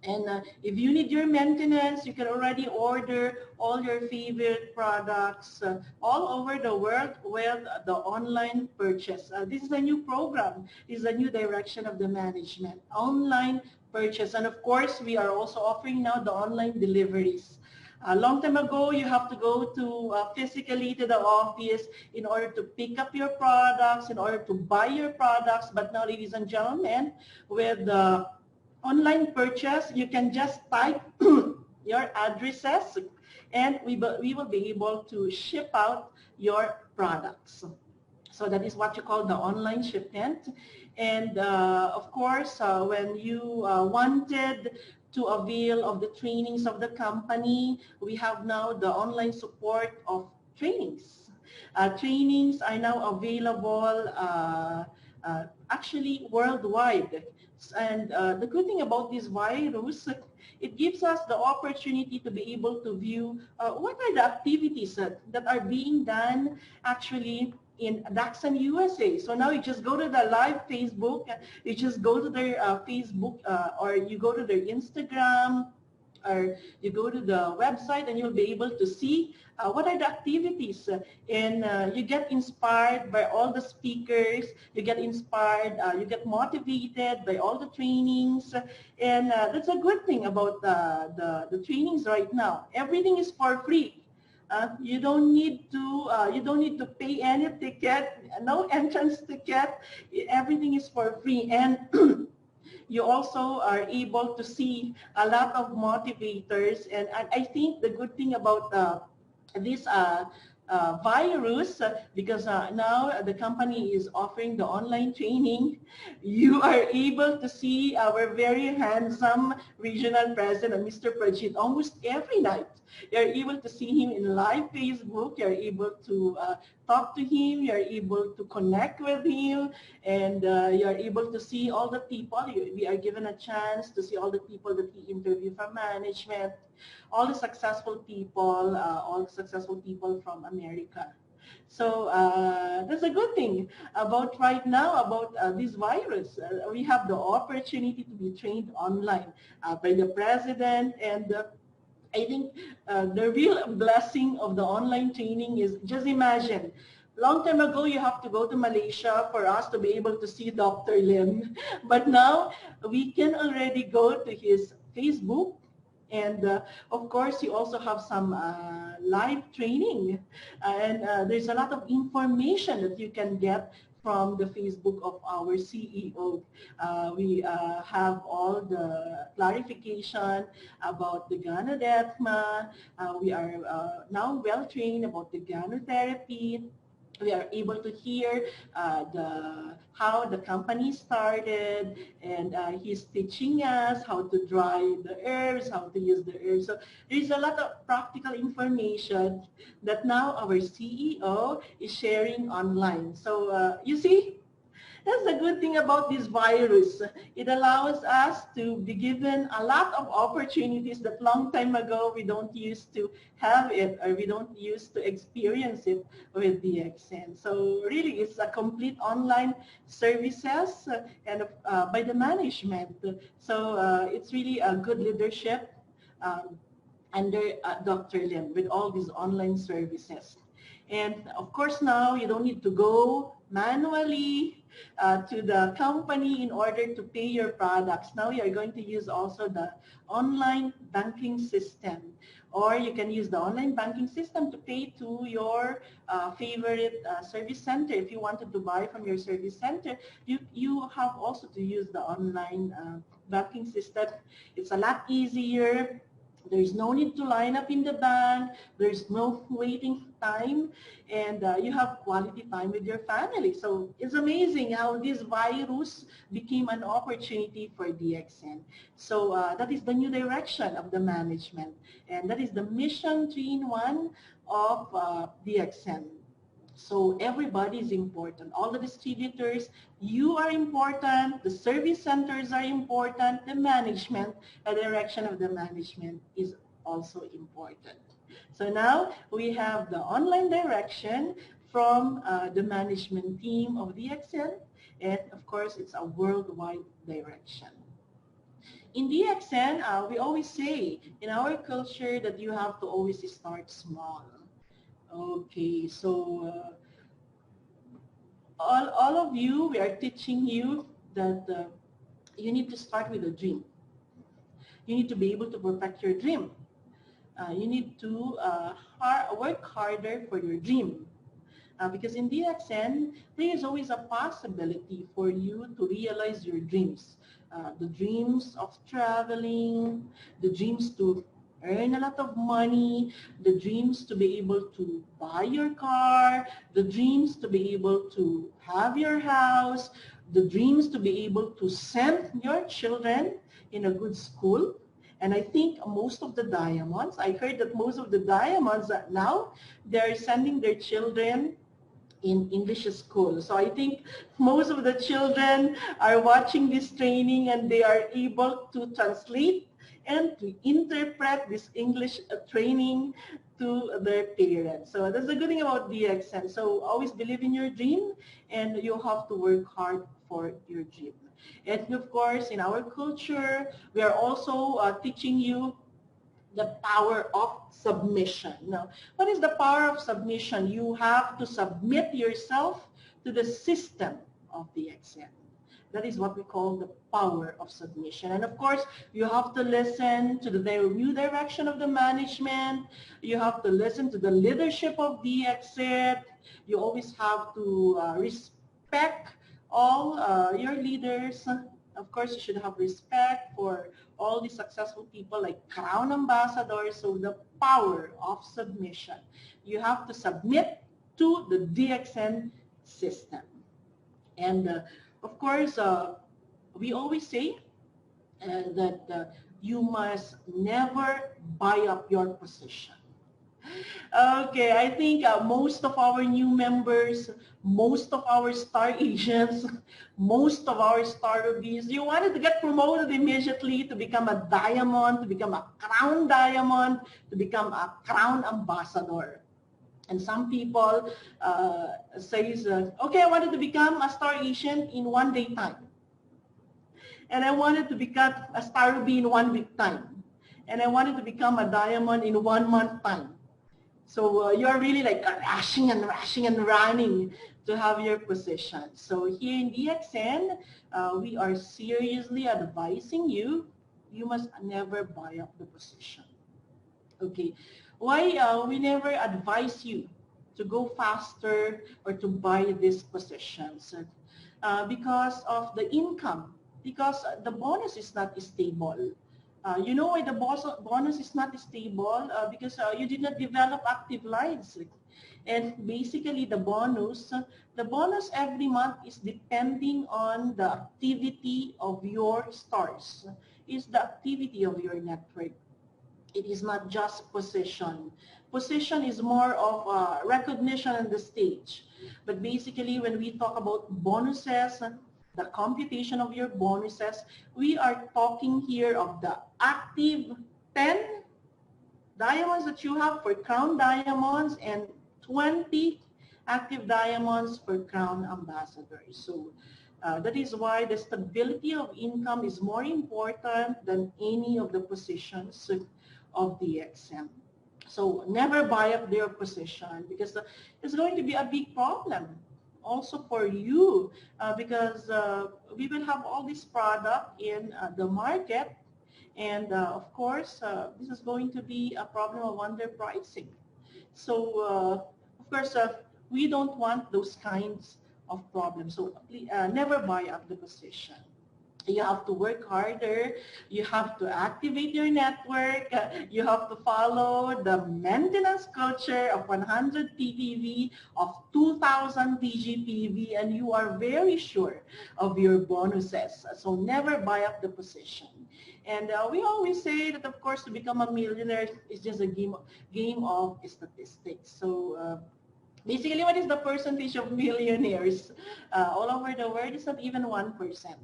And if you need your maintenance, you can already order all your favorite products all over the world with the online purchase. This is a new program. This is a new direction of the management. Online purchase. And of course, we are also offering now the online deliveries. A long time ago, you have to go to physically to the office in order to pick up your products, in order to buy your products. But now, ladies and gentlemen, with the online purchase, you can just type your addresses and we will be able to ship out your products. So that is what you call the online shipment. And of course, when you wanted to avail of the trainings of the company, we have now the online support of trainings. Trainings are now available actually worldwide. And the good thing about this virus, it gives us the opportunity to be able to view what are the activities that are being done actually in Dxn USA. So now you just go to the live Facebook, you just go to their Facebook or you go to their Instagram, or you go to the website and you'll be able to see what are the activities, and you get inspired by all the speakers, you get inspired, you get motivated by all the trainings, and that's a good thing about the trainings right now. Everything is for free. You don't need to pay any ticket, no entrance ticket. Everything is for free, and you also are able to see a lot of motivators. And I think the good thing about this virus, because now the company is offering the online training, you are able to see our very handsome regional president, Mr. Prajit, almost every night. You're able to see him in live Facebook. You're able to talk to him. You're able to connect with him. And you're able to see all the people. We are given a chance to see all the people that he interviewed from management, all the successful people, from America. So that's a good thing about right now about this virus. We have the opportunity to be trained online by the president, and I think the real blessing of the online training is, just imagine, long time ago you have to go to Malaysia for us to be able to see Dr. Lim. But now we can already go to his Facebook, and of course you also have some live training, and there's a lot of information that you can get from the Facebook of our CEO. We have all the clarification about the ganoderma. We are now well trained about the ganotherapy. We are able to hear how the company started, and he's teaching us how to dry the herbs, how to use the herbs. So there's a lot of practical information that now our CEO is sharing online. So you see, that's the good thing about this virus. It allows us to be given a lot of opportunities that long time ago we don't used to have it, or we don't used to experience it with DXN. So really it's a complete online services and by the management. So it's really a good leadership under Dr. Lim with all these online services. And of course now you don't need to go manually to the company in order to pay your products. Now you are going to use also the online banking system, or you can use the online banking system to pay to your favorite service center. If you wanted to buy from your service center, you have also to use the online banking system. It's a lot easier. There's no need to line up in the bank. There's no waiting time, and you have quality time with your family. So it's amazing how this virus became an opportunity for DXN. So that is the new direction of the management, and that is the mission 3-in-1 of DXN. So everybody is important. All the distributors, you are important. The service centers are important. The management, the direction of the management is also important. So now we have the online direction from the management team of DXN, and of course it's a worldwide direction. In DXN, we always say in our culture that you have to always start small. Okay, so all of you, we are teaching you that you need to start with a dream. You need to be able to protect your dream. You need to work harder for your dream. Because in DXN, there is always a possibility for you to realize your dreams. The dreams of traveling, the dreams to earn a lot of money, the dreams to be able to buy your car, the dreams to be able to have your house, the dreams to be able to send your children in a good school. And I think most of the diamonds, I heard that most of the diamonds now, they're sending their children in English school. So I think most of the children are watching this training, and they are able to translate and to interpret this English training to their parents. So that's the good thing about DXN. So always believe in your dream, and you have to work hard for your dream. And of course, in our culture, we are also teaching you the power of submission. Now, what is the power of submission? You have to submit yourself to the system of DXN. That is what we call the power of submission. And of course, you have to listen to the new direction of the management. You have to listen to the leadership of DXN. You always have to respect all your leaders. Of course, you should have respect for all the successful people like Crown Ambassadors. So the power of submission. You have to submit to the DXN system. And of course, we always say that you must never buy up your position. Okay, I think most of our new members, most of our star agents, most of our star rubies, you wanted to get promoted immediately to become a diamond, to become a crown diamond, to become a crown ambassador. And some people says, okay, I wanted to become a star agent in 1 day time. And I wanted to become a star ruby in 1 week time. And I wanted to become a diamond in 1 month time. So you're really like rushing and running to have your position. So here in DXN, we are seriously advising you, you must never buy up the position. Okay, why we never advise you to go faster or to buy these positions? Because of the income, because the bonus is not stable. You know why the bonus is not stable? Because you did not develop active lines. And basically the bonus every month is depending on the activity of your stars, is the activity of your network. It is not just position. Position is more of recognition on the stage. But basically, when we talk about bonuses, the computation of your bonuses, we are talking here of the active 10 diamonds that you have for crown diamonds and 20 active diamonds for crown ambassadors. So that is why the stability of income is more important than any of the positions of the DXN. So never buy up their position, because it's going to be a big problem also for you, because we will have all this product in the market, and of course this is going to be a problem of underpricing. So of course we don't want those kinds of problems. So never buy up the position. You have to work harder. You have to activate your network. You have to follow the maintenance culture of 100 TPV, of 2,000 TGPV, and you are very sure of your bonuses. So never buy up the position. And we always say that, of course, to become a millionaire is just a game of statistics. So basically, what is the percentage of millionaires all over the world? It's not even 1%.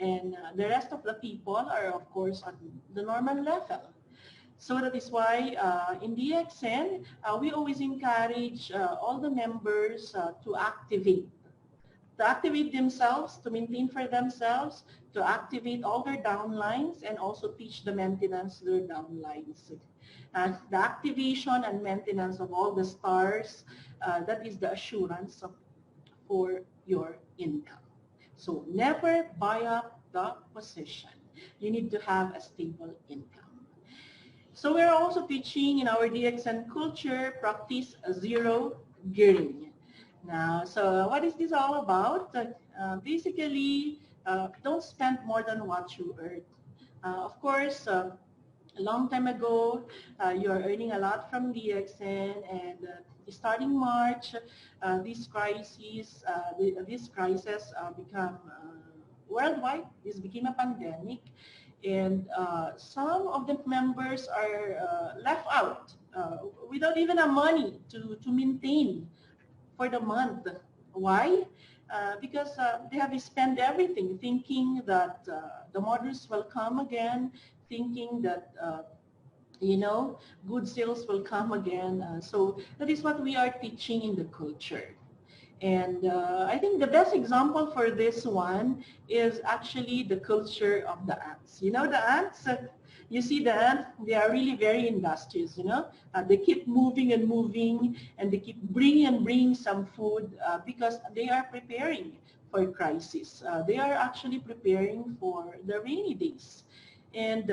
And the rest of the people are, of course, on the normal level. So that is why in DXN, we always encourage all the members to activate themselves, to maintain for themselves, to activate all their downlines, and also teach the maintenance their downlines. And the activation and maintenance of all the stars, that is the assurance for your income. So never buy up the position. You need to have a stable income. So we're also teaching in our DXN culture, practice zero gearing. Now, so what is this all about? Basically, don't spend more than what you earn. Of course, a long time ago, you are earning a lot from DXN, and starting March, this crisis become worldwide. This became a pandemic, and some of the members are left out without even a money to maintain for the month. Why? Because they have spent everything thinking that the models will come again, thinking that good sales will come again. So that is what we are teaching in the culture. And I think the best example for this one is actually the culture of the ants. You know the ants? You see the ants, they are really very industrious, they keep moving and moving, and they keep bringing some food because they are preparing for crisis. They are actually preparing for the rainy days. And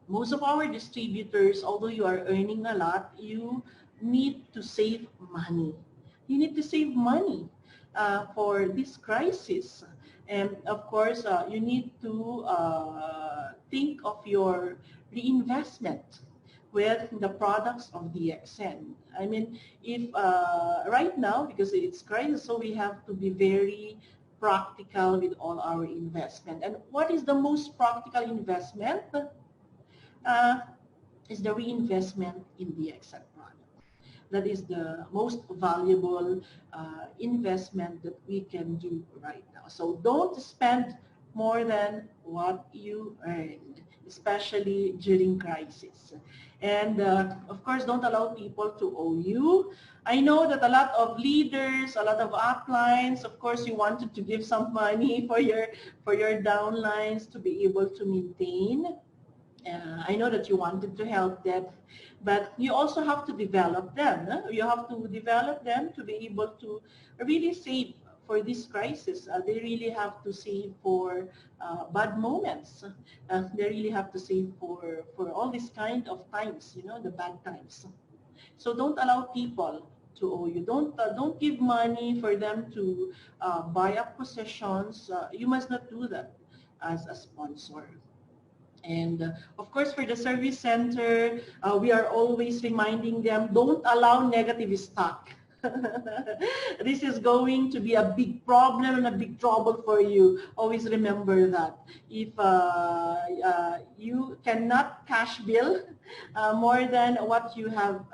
most of our distributors, although you are earning a lot, you need to save money. You need to save money for this crisis. And of course, you need to think of your reinvestment with the products of DXN. I mean, if right now, because it's crisis, so we have to be very practical with all our investment. And what is the most practical investment? Uh, is the reinvestment in the DXN product. That is the most valuable investment that we can do right now. So don't spend more than what you earned, especially during crisis. And of course, don't allow people to owe you. I know that a lot of leaders, a lot of uplines, of course, you wanted to give some money for your downlines to be able to maintain. I know that you wanted to help them, but you also have to develop them. You have to develop them to be able to really save for this crisis. They really have to save for bad moments. They really have to save for all these kind of times, the bad times. So don't allow people to owe you. Don't give money for them to buy up possessions. You must not do that as a sponsor. And of course, for the service center, we are always reminding them, don't allow negative stock. This is going to be a big problem and a big trouble for you. Always remember that. If you cannot cash bill more than what you have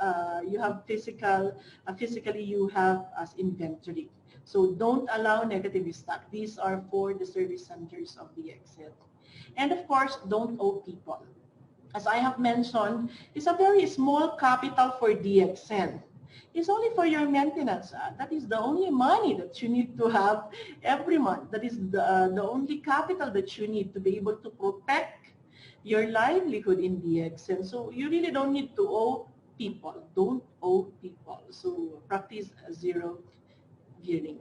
physically you have as inventory. So don't allow negative stock. These are for the service centers of the exit. And of course, don't owe people. As I have mentioned, it's a very small capital for DXN. It's only for your maintenance. That is the only money that you need to have every month. That is the only capital that you need to be able to protect your livelihood in DXN. So you really don't need to owe people. Don't owe people. So practice zero gearing.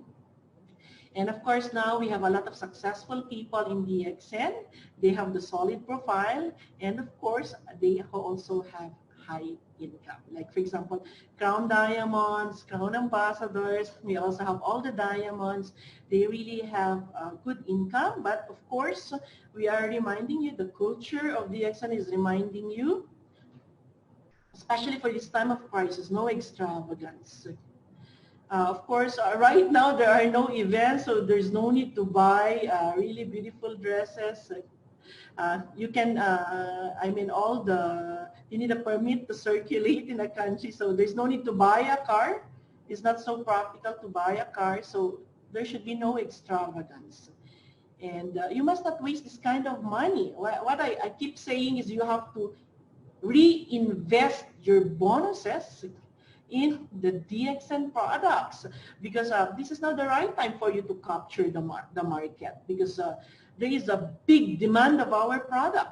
And of course, now we have a lot of successful people in DXN. They have the solid profile, and of course, they also have high income. Like, for example, Crown Diamonds, Crown Ambassadors, we also have all the diamonds. They really have good income, but of course, we are reminding you, the culture of DXN is reminding you, especially for this time of crisis, no extravagance. Of course, right now there are no events, so there's no need to buy really beautiful dresses. You can, you need a permit to circulate in the country, so there's no need to buy a car. It's not so practical to buy a car, so there should be no extravagance. And you must not waste this kind of money. What I keep saying is you have to reinvest your bonuses in the DXN products, because this is not the right time for you to capture the market, because there is a big demand of our product.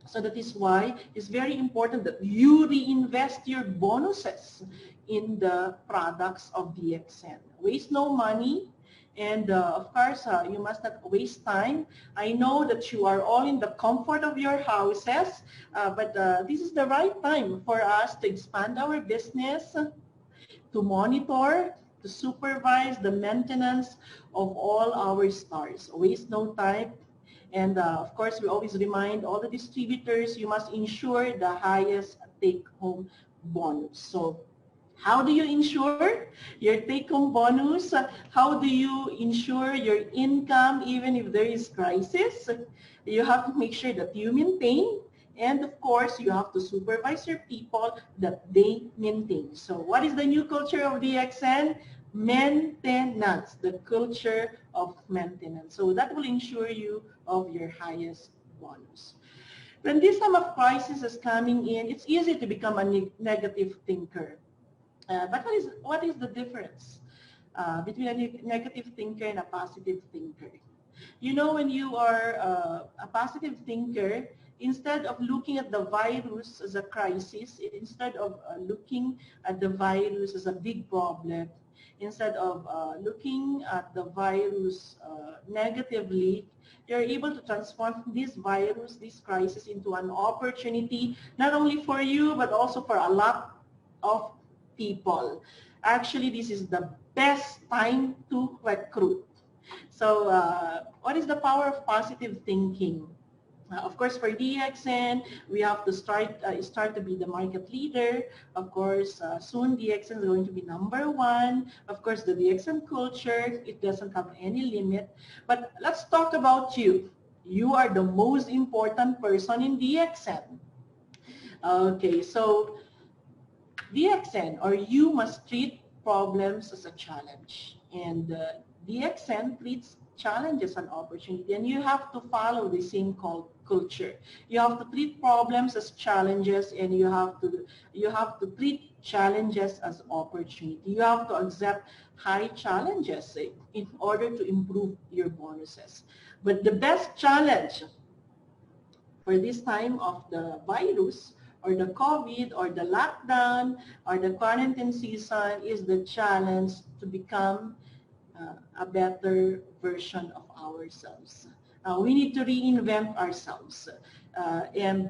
So that is why it's very important that you reinvest your bonuses in the products of DXN. Waste no money. And of course, you must not waste time. I know that you are all in the comfort of your houses, but this is the right time for us to expand our business, to monitor, to supervise the maintenance of all our stores. Waste no time. And of course, we always remind all the distributors, you must ensure the highest take-home bonus. So how do you ensure your take-home bonus? How do you ensure your income even if there is crisis? You have to make sure that you maintain, and of course, you have to supervise your people that they maintain. So what is the new culture of DXN? Maintenance, the culture of maintenance. So that will ensure you of your highest bonus. When this time of crisis is coming in, it's easy to become a negative thinker. But what is the difference between a negative thinker and a positive thinker? You know, when you are a positive thinker, instead of looking at the virus as a crisis, instead of looking at the virus as a big problem, instead of looking at the virus negatively, you're able to transform this virus, this crisis, into an opportunity, not only for you, but also for a lot of people. Actually, this is the best time to recruit. So what is the power of positive thinking? Of course, for DXN, we have to start to be the market leader. Of course, soon DXN is going to be #1. Of course, the DXN culture, it doesn't have any limit. But let's talk about you. You are the most important person in DXN. Okay, so DXN, or you must treat problems as a challenge. And DXN treats challenges as an opportunity. And you have to follow the same culture. You have to treat problems as challenges, and you have to treat challenges as opportunity. You have to accept high challenges in order to improve your bonuses. But the best challenge for this time of the virus or the COVID or the lockdown or the quarantine season is the challenge to become a better version of ourselves. We need to reinvent ourselves. And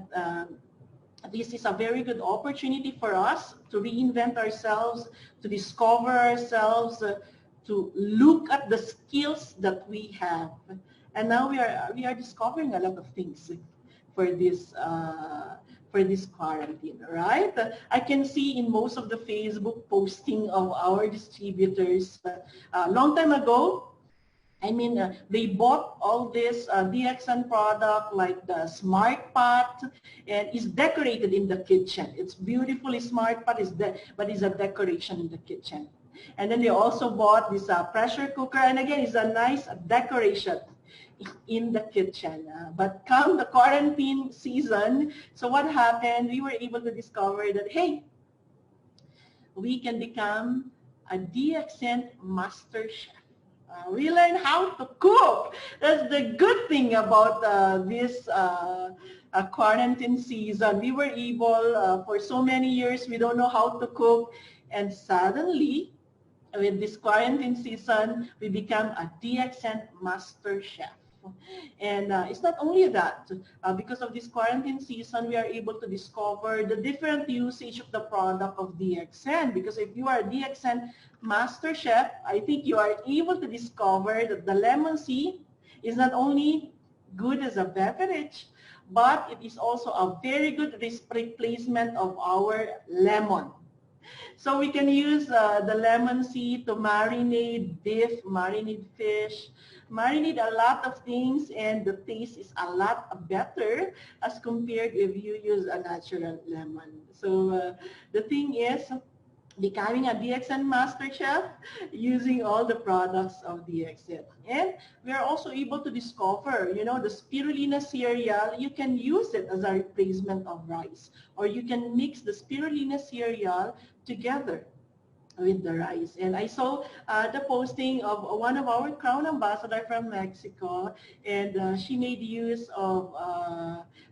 this is a very good opportunity for us to reinvent ourselves, to discover ourselves, to look at the skills that we have. And now we are discovering a lot of things for this quarantine, right? I can see in most of the Facebook posting of our distributors, a long time ago, I mean, they bought all this DXN product like the Smart Pot, and it's decorated in the kitchen. It's beautifully Smart Pot, but it's a decoration in the kitchen. And then they also bought this pressure cooker, and again, it's a nice decoration in the kitchen. But come the quarantine season, so what happened? We were able to discover that, hey, we can become a DXN master chef. We learn how to cook. That's the good thing about this quarantine season. We were able, for so many years, we don't know how to cook. And suddenly, with this quarantine season, we become a DXN master chef. And it's not only that. Because of this quarantine season, we are able to discover the different usage of the product of DXN. Because if you are a DXN master chef, I think you are able to discover that the lemon tea is not only good as a beverage, but it is also a very good replacement of our lemon. So we can use the lemon seed to marinate beef, marinate fish, marinate a lot of things, and the taste is a lot better as compared if you use a natural lemon. So the thing is, becoming a DXN master chef using all the products of DXN. And we are also able to discover, you know, the spirulina cereal, you can use it as a replacement of rice, or you can mix the spirulina cereal together with the rice. And I saw the posting of one of our crown ambassador from Mexico, and she made use of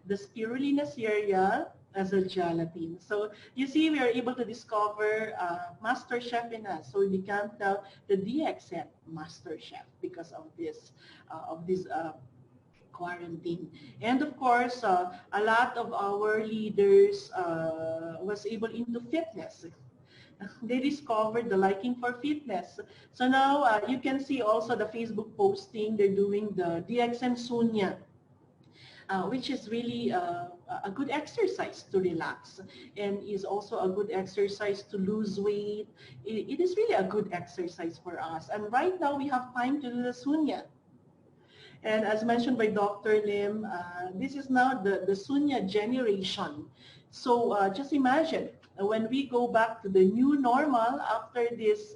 the spirulina cereal as a gelatin. So you see, we are able to discover master chef in us. So we become now the DXN master chef because of this quarantine. And of course, a lot of our leaders was able into fitness. They discovered the liking for fitness. So now you can see also the Facebook posting, they're doing the DXN Sunya, which is really a good exercise to relax, and is also a good exercise to lose weight. It is really a good exercise for us. And right now we have time to do the Sunya. And as mentioned by Dr. Lim, this is now the Sunya generation. So just imagine, when we go back to the new normal after this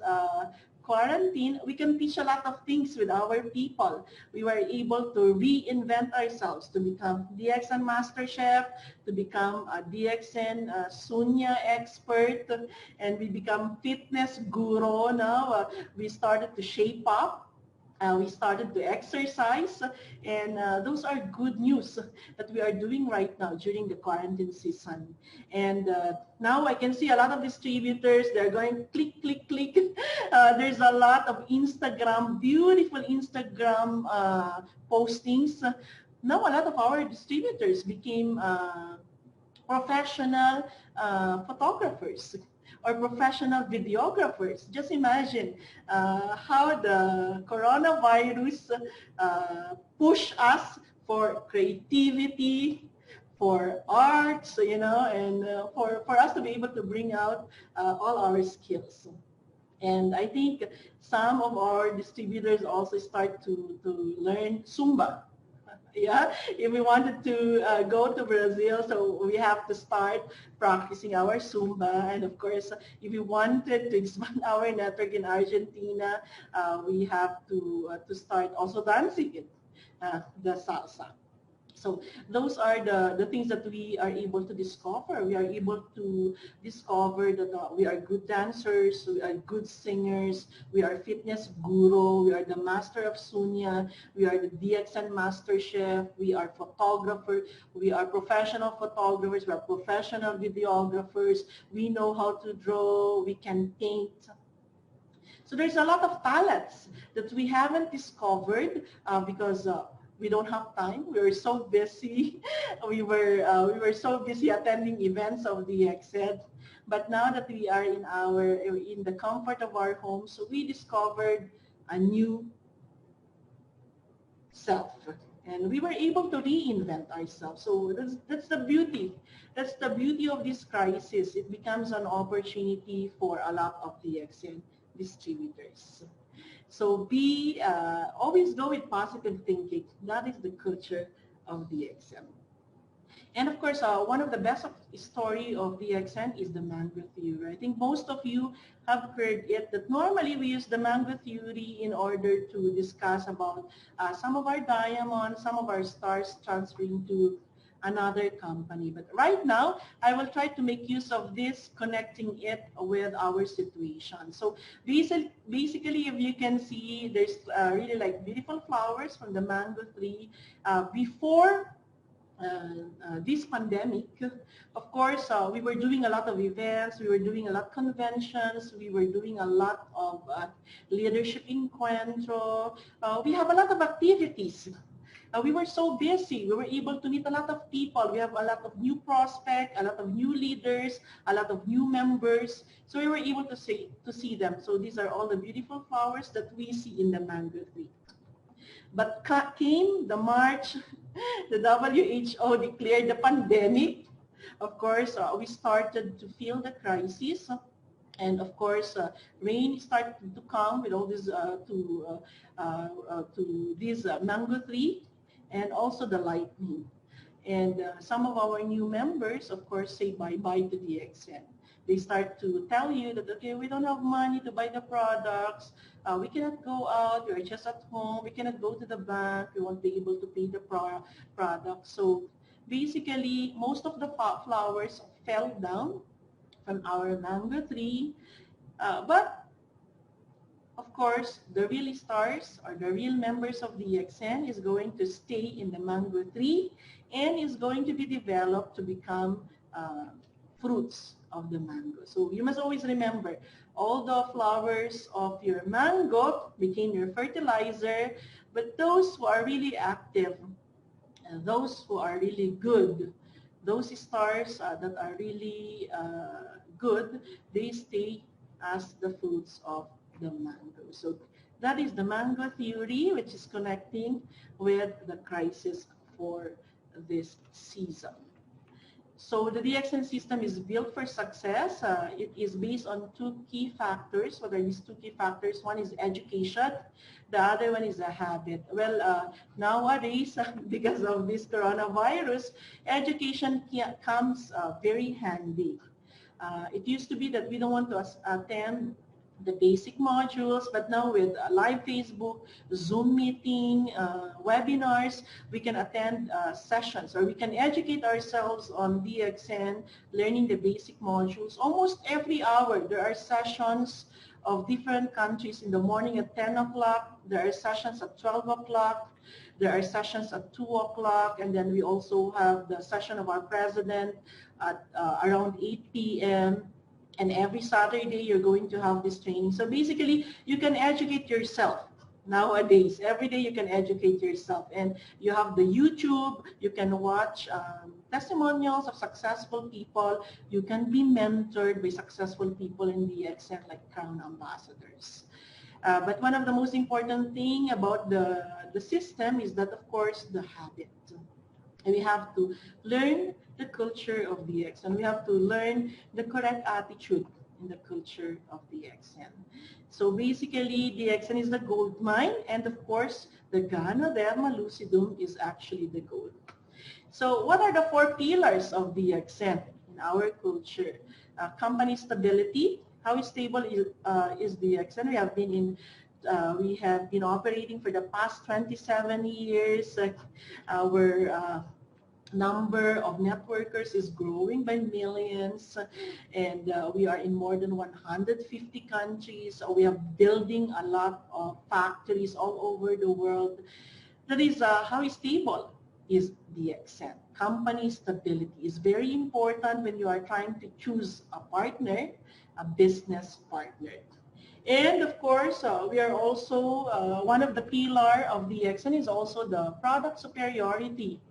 quarantine, we can teach a lot of things with our people. We were able to reinvent ourselves to become DXN Master Chef, to become a DXN Sunya expert, and we become fitness guru now. We started to shape up. We started to exercise, and those are good news that we are doing right now during the quarantine season. And now I can see a lot of distributors, they're going click, click, click. There's a lot of Instagram, beautiful Instagram postings. Now a lot of our distributors became professional photographers or professional videographers. Just imagine how the coronavirus push us for creativity, for arts, you know, and for us to be able to bring out all our skills. And I think some of our distributors also start to learn Zumba. Yeah, if we wanted to go to Brazil, so we have to start practicing our Zumba. And of course, if we wanted to expand our network in Argentina, we have to start also dancing it, the salsa. So those are the things that we are able to discover. We are able to discover that we are good dancers, we are good singers, we are fitness guru, we are the master of Sunya, we are the DXN master chef, we are photographer, we are professional photographers, we are professional videographers, we know how to draw, we can paint. So there's a lot of talents that we haven't discovered because we don't have time. We were so busy. We were so busy attending events of the DXN. But now that we are in the comfort of our homes, so we discovered a new self. And we were able to reinvent ourselves. So that's the beauty. That's the beauty of this crisis. It becomes an opportunity for a lot of DXN distributors. So always go with positive thinking. That is the culture of DXN. And of course, one of the best story of DXN is the mango theory. I think most of you have heard it, that normally we use the mango theory in order to discuss about some of our diamonds, some of our stars transferring to another company. But right now, I will try to make use of this, connecting it with our situation. So basically, if you can see, there's really like beautiful flowers from the mango tree. Before this pandemic, of course, we were doing a lot of events, we were doing a lot of conventions, we were doing a lot of leadership encuentro. We have a lot of activities. We were so busy. We were able to meet a lot of people. We have a lot of new prospects, a lot of new leaders, a lot of new members. So we were able to see them. So these are all the beautiful flowers that we see in the mango tree. But came the March, the WHO declared the pandemic. Of course, we started to feel the crisis. And of course, rain started to come with all this to this mango tree, and also the lightning. And some of our new members, of course, say bye-bye to DXN. They start to tell you that, okay, we don't have money to buy the products. We cannot go out. We're just at home. We cannot go to the bank. We won't be able to pay the product. So basically, most of the flowers fell down from our mango tree. But of course, the real stars or the real members of the DXN is going to stay in the mango tree and is going to be developed to become fruits of the mango. So you must always remember, all the flowers of your mango became your fertilizer, but those who are really active, those who are really good, those stars that are really good, they stay as the fruits of the mango. So that is the mango theory, which is connecting with the crisis for this season. So the DXN system is built for success. It is based on two key factors. What are these two key factors? One is education. The other one is a habit. Well, nowadays, because of this coronavirus, education comes very handy. It used to be that we don't want to attend the basic modules, but now with live Facebook, Zoom meeting, webinars, we can attend sessions, or we can educate ourselves on DXN, learning the basic modules. Almost every hour there are sessions of different countries. In the morning at 10 o'clock, there are sessions at 12 o'clock, there are sessions at 2 o'clock, and then we also have the session of our president at around 8 p.m. And every Saturday, you're going to have this training. So basically, you can educate yourself nowadays. Every day, you can educate yourself. And you have the YouTube. You can watch testimonials of successful people. You can be mentored by successful people in DXN, like Crown Ambassadors. But one of the most important thing about the system is that, of course, the habit. And we have to learn the culture of DXN. We have to learn the correct attitude in the culture of DXN. So basically, DXN is the gold mine, and of course, the Ganoderma lucidum is actually the gold. So what are the 4 pillars of DXN in our culture? Company stability. How stable is DXN? We have been operating for the past 27 years. Our number of networkers is growing by millions, and we are in more than 150 countries. So we are building a lot of factories all over the world. That is how stable is DXN. Company stability is very important when you are trying to choose a partner, a business partner. And of course, we are also, one of the pillar of DXN is also the product superiority.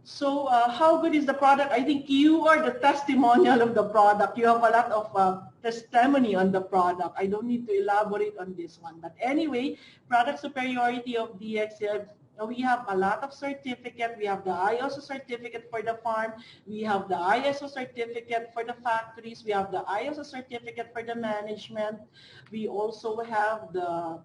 So how good is the product? I think you are the testimonial of the product. You have a lot of testimony on the product. I don't need to elaborate on this one. But anyway, product superiority of DXN, we have a lot of certificate. We have the ISO certificate for the farm. We have the ISO certificate for the factories. We have the ISO certificate for the management. We also have the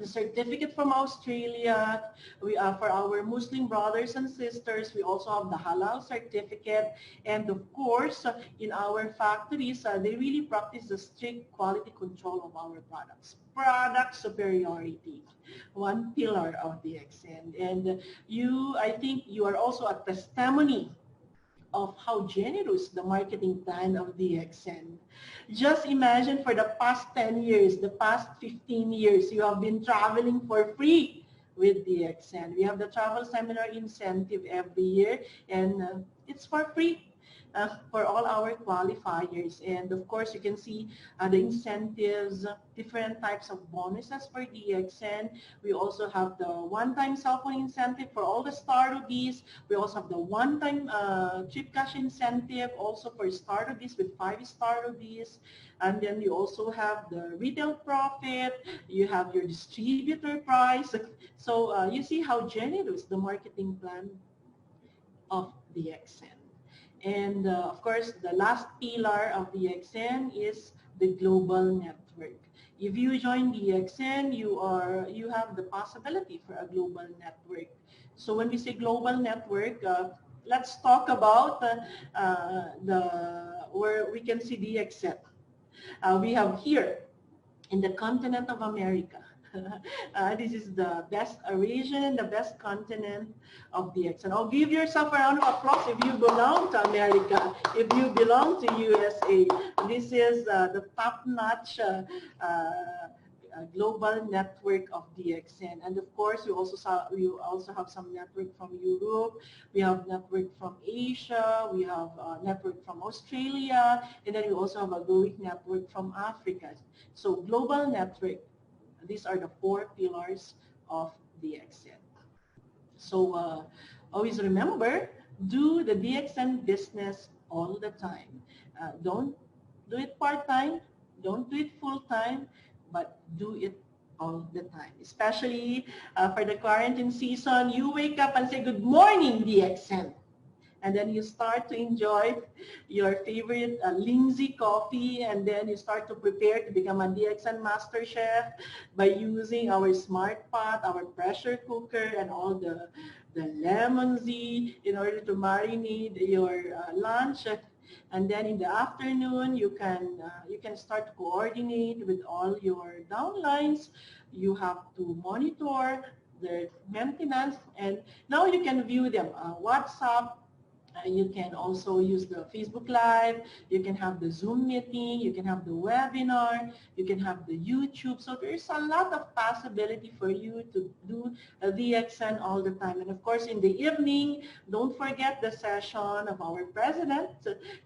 certificate from Australia. We for our Muslim brothers and sisters, we also have the halal certificate. And of course, in our factories, they really practice the strict quality control of our products. Product superiority, one pillar of DXN. And I think you are also a testimony of how generous the marketing plan of DXN. Just imagine for the past 10 years, the past 15 years, you have been traveling for free with DXN. We have the travel seminar incentive every year, and it's for free. For all our qualifiers. And of course, you can see the incentives, different types of bonuses for DXN. We also have the one-time cell phone incentive for all the star rubies. We also have the one-time trip cash incentive also for star rubies with 5-star rubies. And then you also have the retail profit. You have your distributor price. So you see how generous the marketing plan of DXN. And of course, the last pillar of DXN is the global network. If you join DXN, you have the possibility for a global network. So when we say global network, let's talk about where we can see DXN. We have here in the continent of America. This is the best region, the best continent of DXN. I'll give yourself a round of applause if you belong to America, if you belong to USA. This is the top-notch global network of DXN. And of course, we also have some network from Europe. We have network from Asia. We have network from Australia. And then we also have a growing network from Africa. So global network. These are the 4 pillars of DXN. So always remember, do the DXN business all the time. Don't do it part-time, don't do it full-time, but do it all the time. Especially for the quarantine season, you wake up and say, good morning, DXN. And then you start to enjoy your favorite Lindsay coffee, and then you start to prepare to become a DXN Master Chef by using our Smart Pot, our pressure cooker, and all the lemon zest in order to marinate your lunch. And then in the afternoon, you can start to coordinate with all your downlines. You have to monitor their maintenance, and now you can view them on WhatsApp. You can also use the Facebook Live, you can have the Zoom meeting, you can have the webinar, you can have the YouTube. So there's a lot of possibility for you to do DXN all the time. And of course, in the evening, don't forget the session of our president.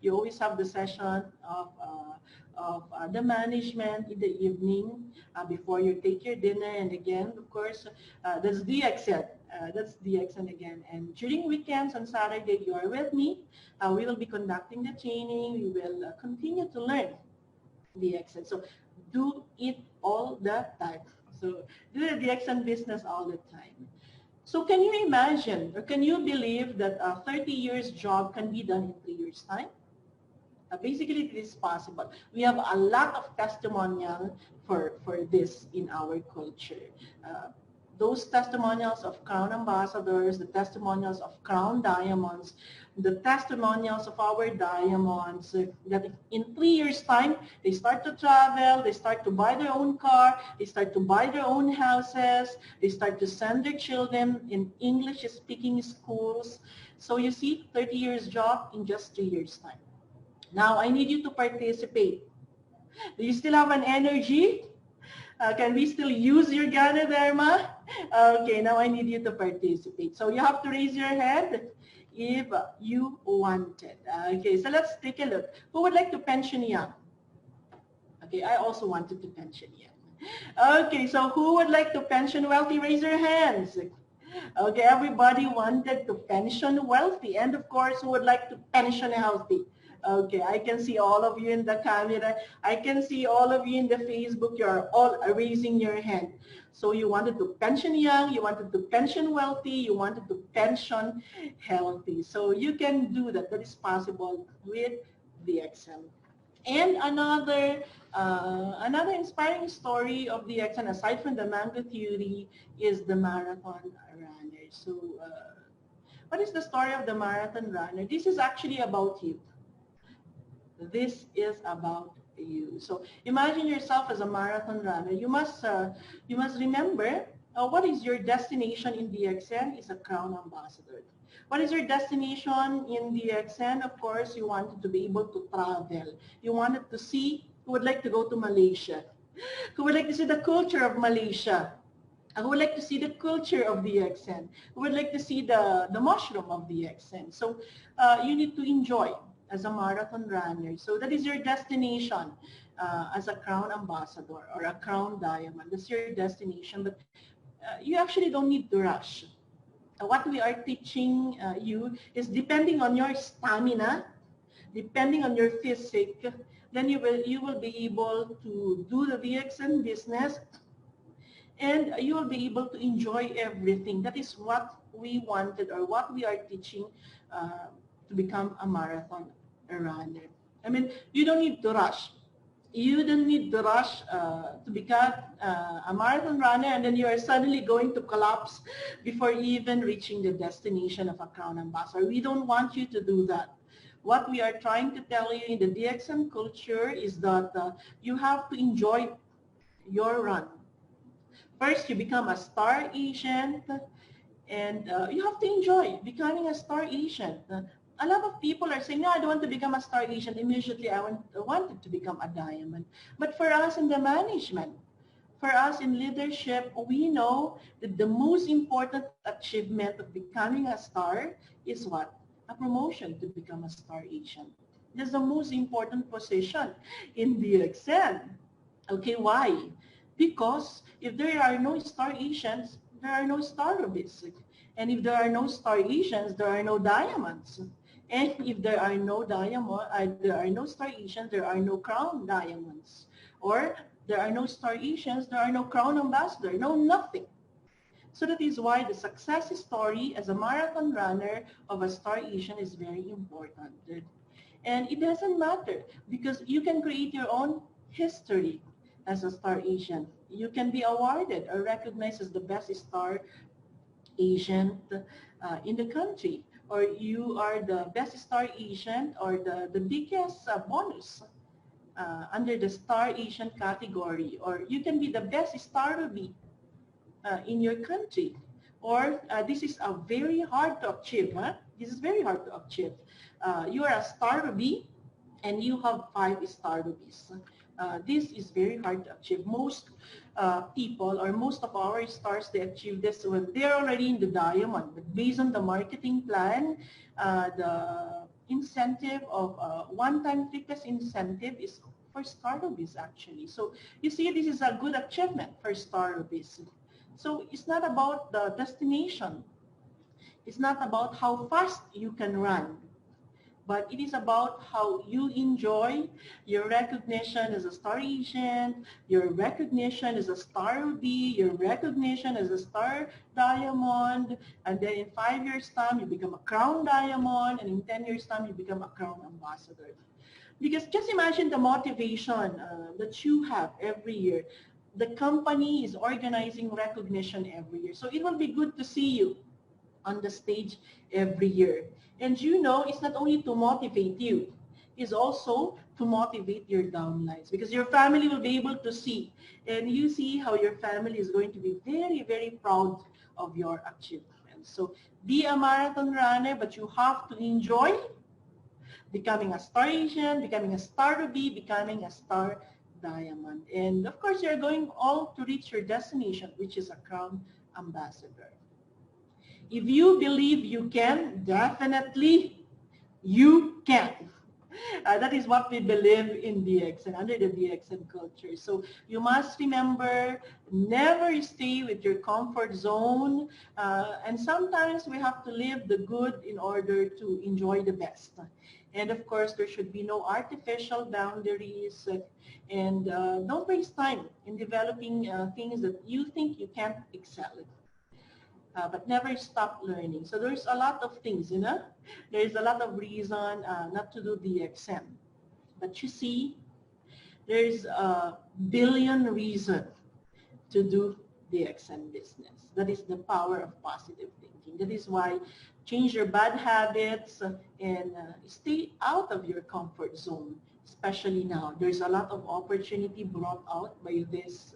You always have the session of the management in the evening before you take your dinner. And again, of course, that's DXN. That's DXN again. And during weekends on Saturday, you are with me. We will be conducting the training. We will continue to learn DXN. So do it all the time. So do the DXN business all the time. So can you imagine, or can you believe that a 30 years job can be done in 3 years' time? Basically, it is possible. We have a lot of testimonial for this in our culture. Those testimonials of crown ambassadors, the testimonials of crown diamonds, the testimonials of our diamonds, that in 3 years' time, they start to travel, they start to buy their own car, they start to buy their own houses, they start to send their children in English-speaking schools. So you see, 30 years job in just 3 years' time. Now, I need you to participate. Do you still have an energy? Can we still use your Gana Dharma? Okay, now I need you to participate. So you have to raise your hand if you want it. Okay, so let's take a look. Who would like to pension young? Okay, I also wanted to pension young. Okay, so who would like to pension wealthy? Raise your hands. Okay, everybody wanted to pension wealthy. And of course, who would like to pension healthy? Okay, I can see all of you in the camera. I can see all of you in the Facebook. You are all raising your hand. So you wanted to pension young, you wanted to pension wealthy, you wanted to pension healthy. So you can do that. That is possible with DXN. And another inspiring story of DXN, aside from the mango theory, is the marathon runner. So what is the story of the marathon runner? This is actually about you. This is about you. So imagine yourself as a marathon runner. You must remember what is your destination in DXN is a crown ambassador. What is your destination in DXN? Of course, you wanted to be able to travel. You wanted to see, who would like to go to Malaysia? Who would like to see the culture of Malaysia? Who would like to see the culture of DXN? Who would like to see the mushroom of DXN? So you need to enjoy as a marathon runner. So that is your destination as a crown ambassador or a crown diamond. That's your destination, but you actually don't need to rush. What we are teaching you is depending on your stamina, depending on your physique, then you will be able to do the DXN business and you will be able to enjoy everything. That is what we wanted or what we are teaching to become a marathon runner. I mean, you don't need to rush. You don't need to rush to become a marathon runner and then you are suddenly going to collapse before even reaching the destination of a crown ambassador. We don't want you to do that. What we are trying to tell you in the DXN culture is that you have to enjoy your run. First, you become a star agent and you have to enjoy becoming a star agent. A lot of people are saying, no, I don't want to become a star agent. Immediately, I wanted to become a diamond. But for us in the management, for us in leadership, we know that the most important achievement of becoming a star is what? A promotion to become a star agent. That's the most important position in DXN. Okay, why? Because if there are no star agents, there are no star rubies. And if there are no star agents, there are no diamonds. And if there are no there are no star Asians, there are no crown diamonds. Or there are no star Asians, there are no crown ambassador, no nothing. So that is why the success story as a marathon runner of a star Asian is very important. And it doesn't matter because you can create your own history as a star Asian. You can be awarded or recognized as the best star Asian in the country, or you are the best star Asian or the biggest bonus under the star Asian category, or you can be the best star ruby in your country, or this is a very hard to achieve. This is very hard to achieve. You are a star ruby and you have 5 star rubies. This is very hard to achieve. Most people or most of our stars, they achieve this when they're already in the diamond. But based on the marketing plan, the incentive of one-time fitness incentive is for star rubies actually. So you see, this is a good achievement for star rubies. So it's not about the destination. It's not about how fast you can run. but it is about how you enjoy your recognition as a star agent, your recognition as a star ruby, your recognition as a star diamond, and then in 5 years time you become a crown diamond, and in 10 years time you become a crown ambassador. Because just imagine the motivation that you have every year. The company is organizing recognition every year, so it will be good to see you on the stage every year. And you know, it's not only to motivate you, it's also to motivate your downlines, because your family will be able to see, and you see how your family is going to be very, very proud of your achievements. So be a marathon runner, but you have to enjoy becoming a star Asian, becoming a star ruby, becoming a star diamond. And of course, you're going all to reach your destination, which is a crown ambassador. If you believe you can, definitely you can. That is what we believe in DXN, under the DXN culture. So you must remember, never stay with your comfort zone. And sometimes we have to live the good in order to enjoy the best. And of course, there should be no artificial boundaries. And don't waste time in developing things that you think you can't excel in. But never stop learning. So there's a lot of things, you know. There's a lot of reason not to do DXN. But you see, there's a billion reason to do DXN business. That is the power of positive thinking. That is why change your bad habits and stay out of your comfort zone, especially now. There's a lot of opportunity brought out by this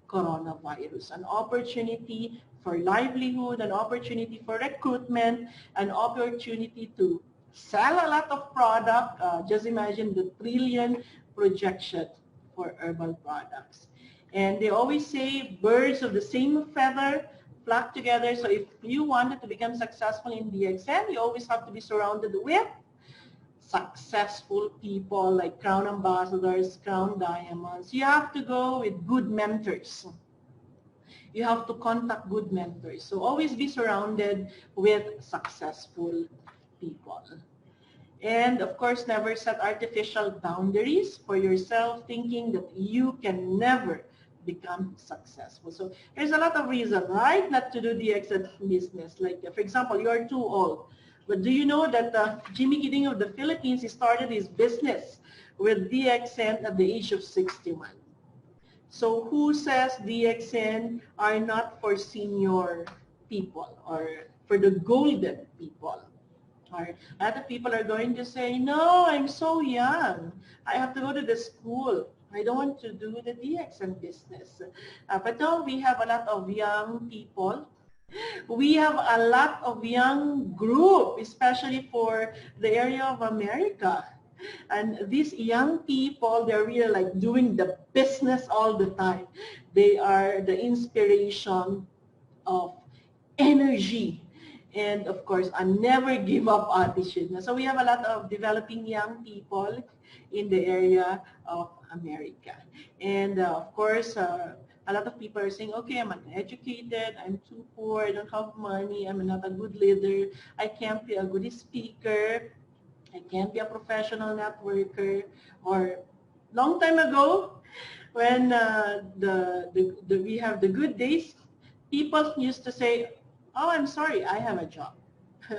coronavirus. An opportunity for livelihood, an opportunity for recruitment, an opportunity to sell a lot of product. Just imagine the trillion projection for herbal products. And they always say birds of the same feather flock together. So if you wanted to become successful in DXN, you always have to be surrounded with successful people like crown ambassadors, crown diamonds. You have to go with good mentors. You have to contact good mentors. So always be surrounded with successful people. And of course, never set artificial boundaries for yourself, thinking that you can never become successful. So there's a lot of reason, right, not to do DXN business. Like, for example, you are too old. But do you know that Jimmy Gidding of the Philippines, he started his business with DXN at the age of 61. So who says DXN are not for senior people or for the golden people? Or a lot of people are going to say, no, I'm so young. I have to go to the school. I don't want to do the DXN business. But no, we have a lot of young people. We have a lot of young group, especially for the area of America. And these young people, they're really like doing the business all the time. They are the inspiration of energy and of course a never give up attitude. So we have a lot of developing young people in the area of America. And of course, a lot of people are saying, okay, I'm uneducated, I'm too poor, I don't have money, I'm not a good leader, I can't be a good speaker, I can't be a professional networker. Or long time ago, when we have the good days, people used to say, oh, I'm sorry, I have a job.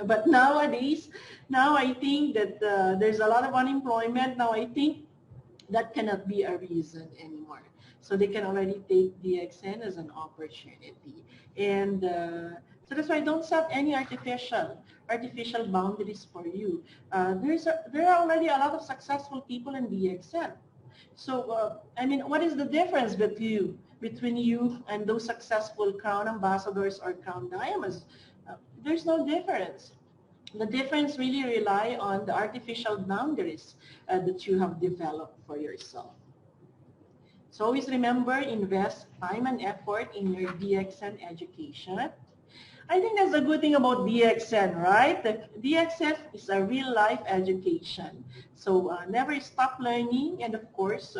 But nowadays, now I think that there's a lot of unemployment. Now I think that cannot be a reason anymore. So they can already take DXN as an opportunity. And so that's why don't set any artificial boundaries for you. There are already a lot of successful people in DXN. So, I mean, what is the difference between you and those successful crown ambassadors or crown diamonds? There's no difference. The difference really rely on the artificial boundaries that you have developed for yourself. So always remember, invest time and effort in your DXN education. I think that's a good thing about DXN, right? The DXN is a real life education. So never stop learning. And of course,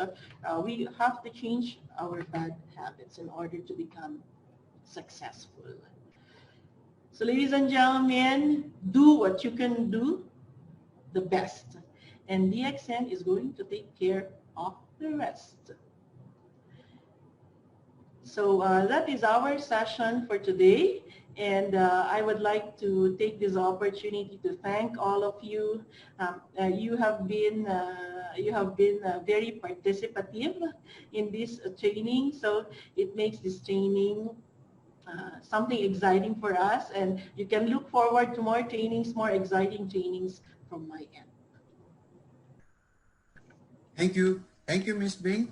we have to change our bad habits in order to become successful. So ladies and gentlemen, do what you can do. the best. And DXN is going to take care of the rest. So that is our session for today. And I would like to take this opportunity to thank all of you. You have been very participative in this training. So it makes this training something exciting for us. And you can look forward to more trainings, more exciting trainings from my end. Thank you. Thank you, Ms. Bing.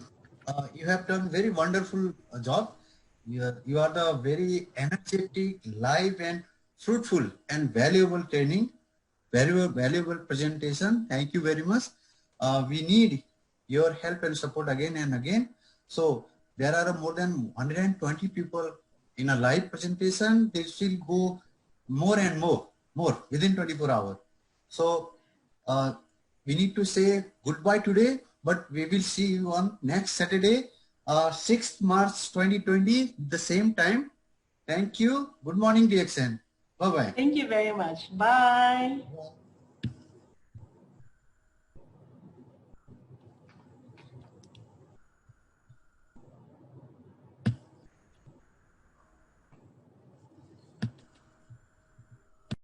You have done very wonderful job. You are the very energetic, live and fruitful and valuable training, valuable presentation. Thank you very much. We need your help and support again and again. So there are more than 120 people in a live presentation. They will go more and more within 24 hours. So we need to say goodbye today, but we will see you on next Saturday, 6th March 2020, the same time. Thank you. Good morning, DXN. Bye-bye. Thank you very much. Bye.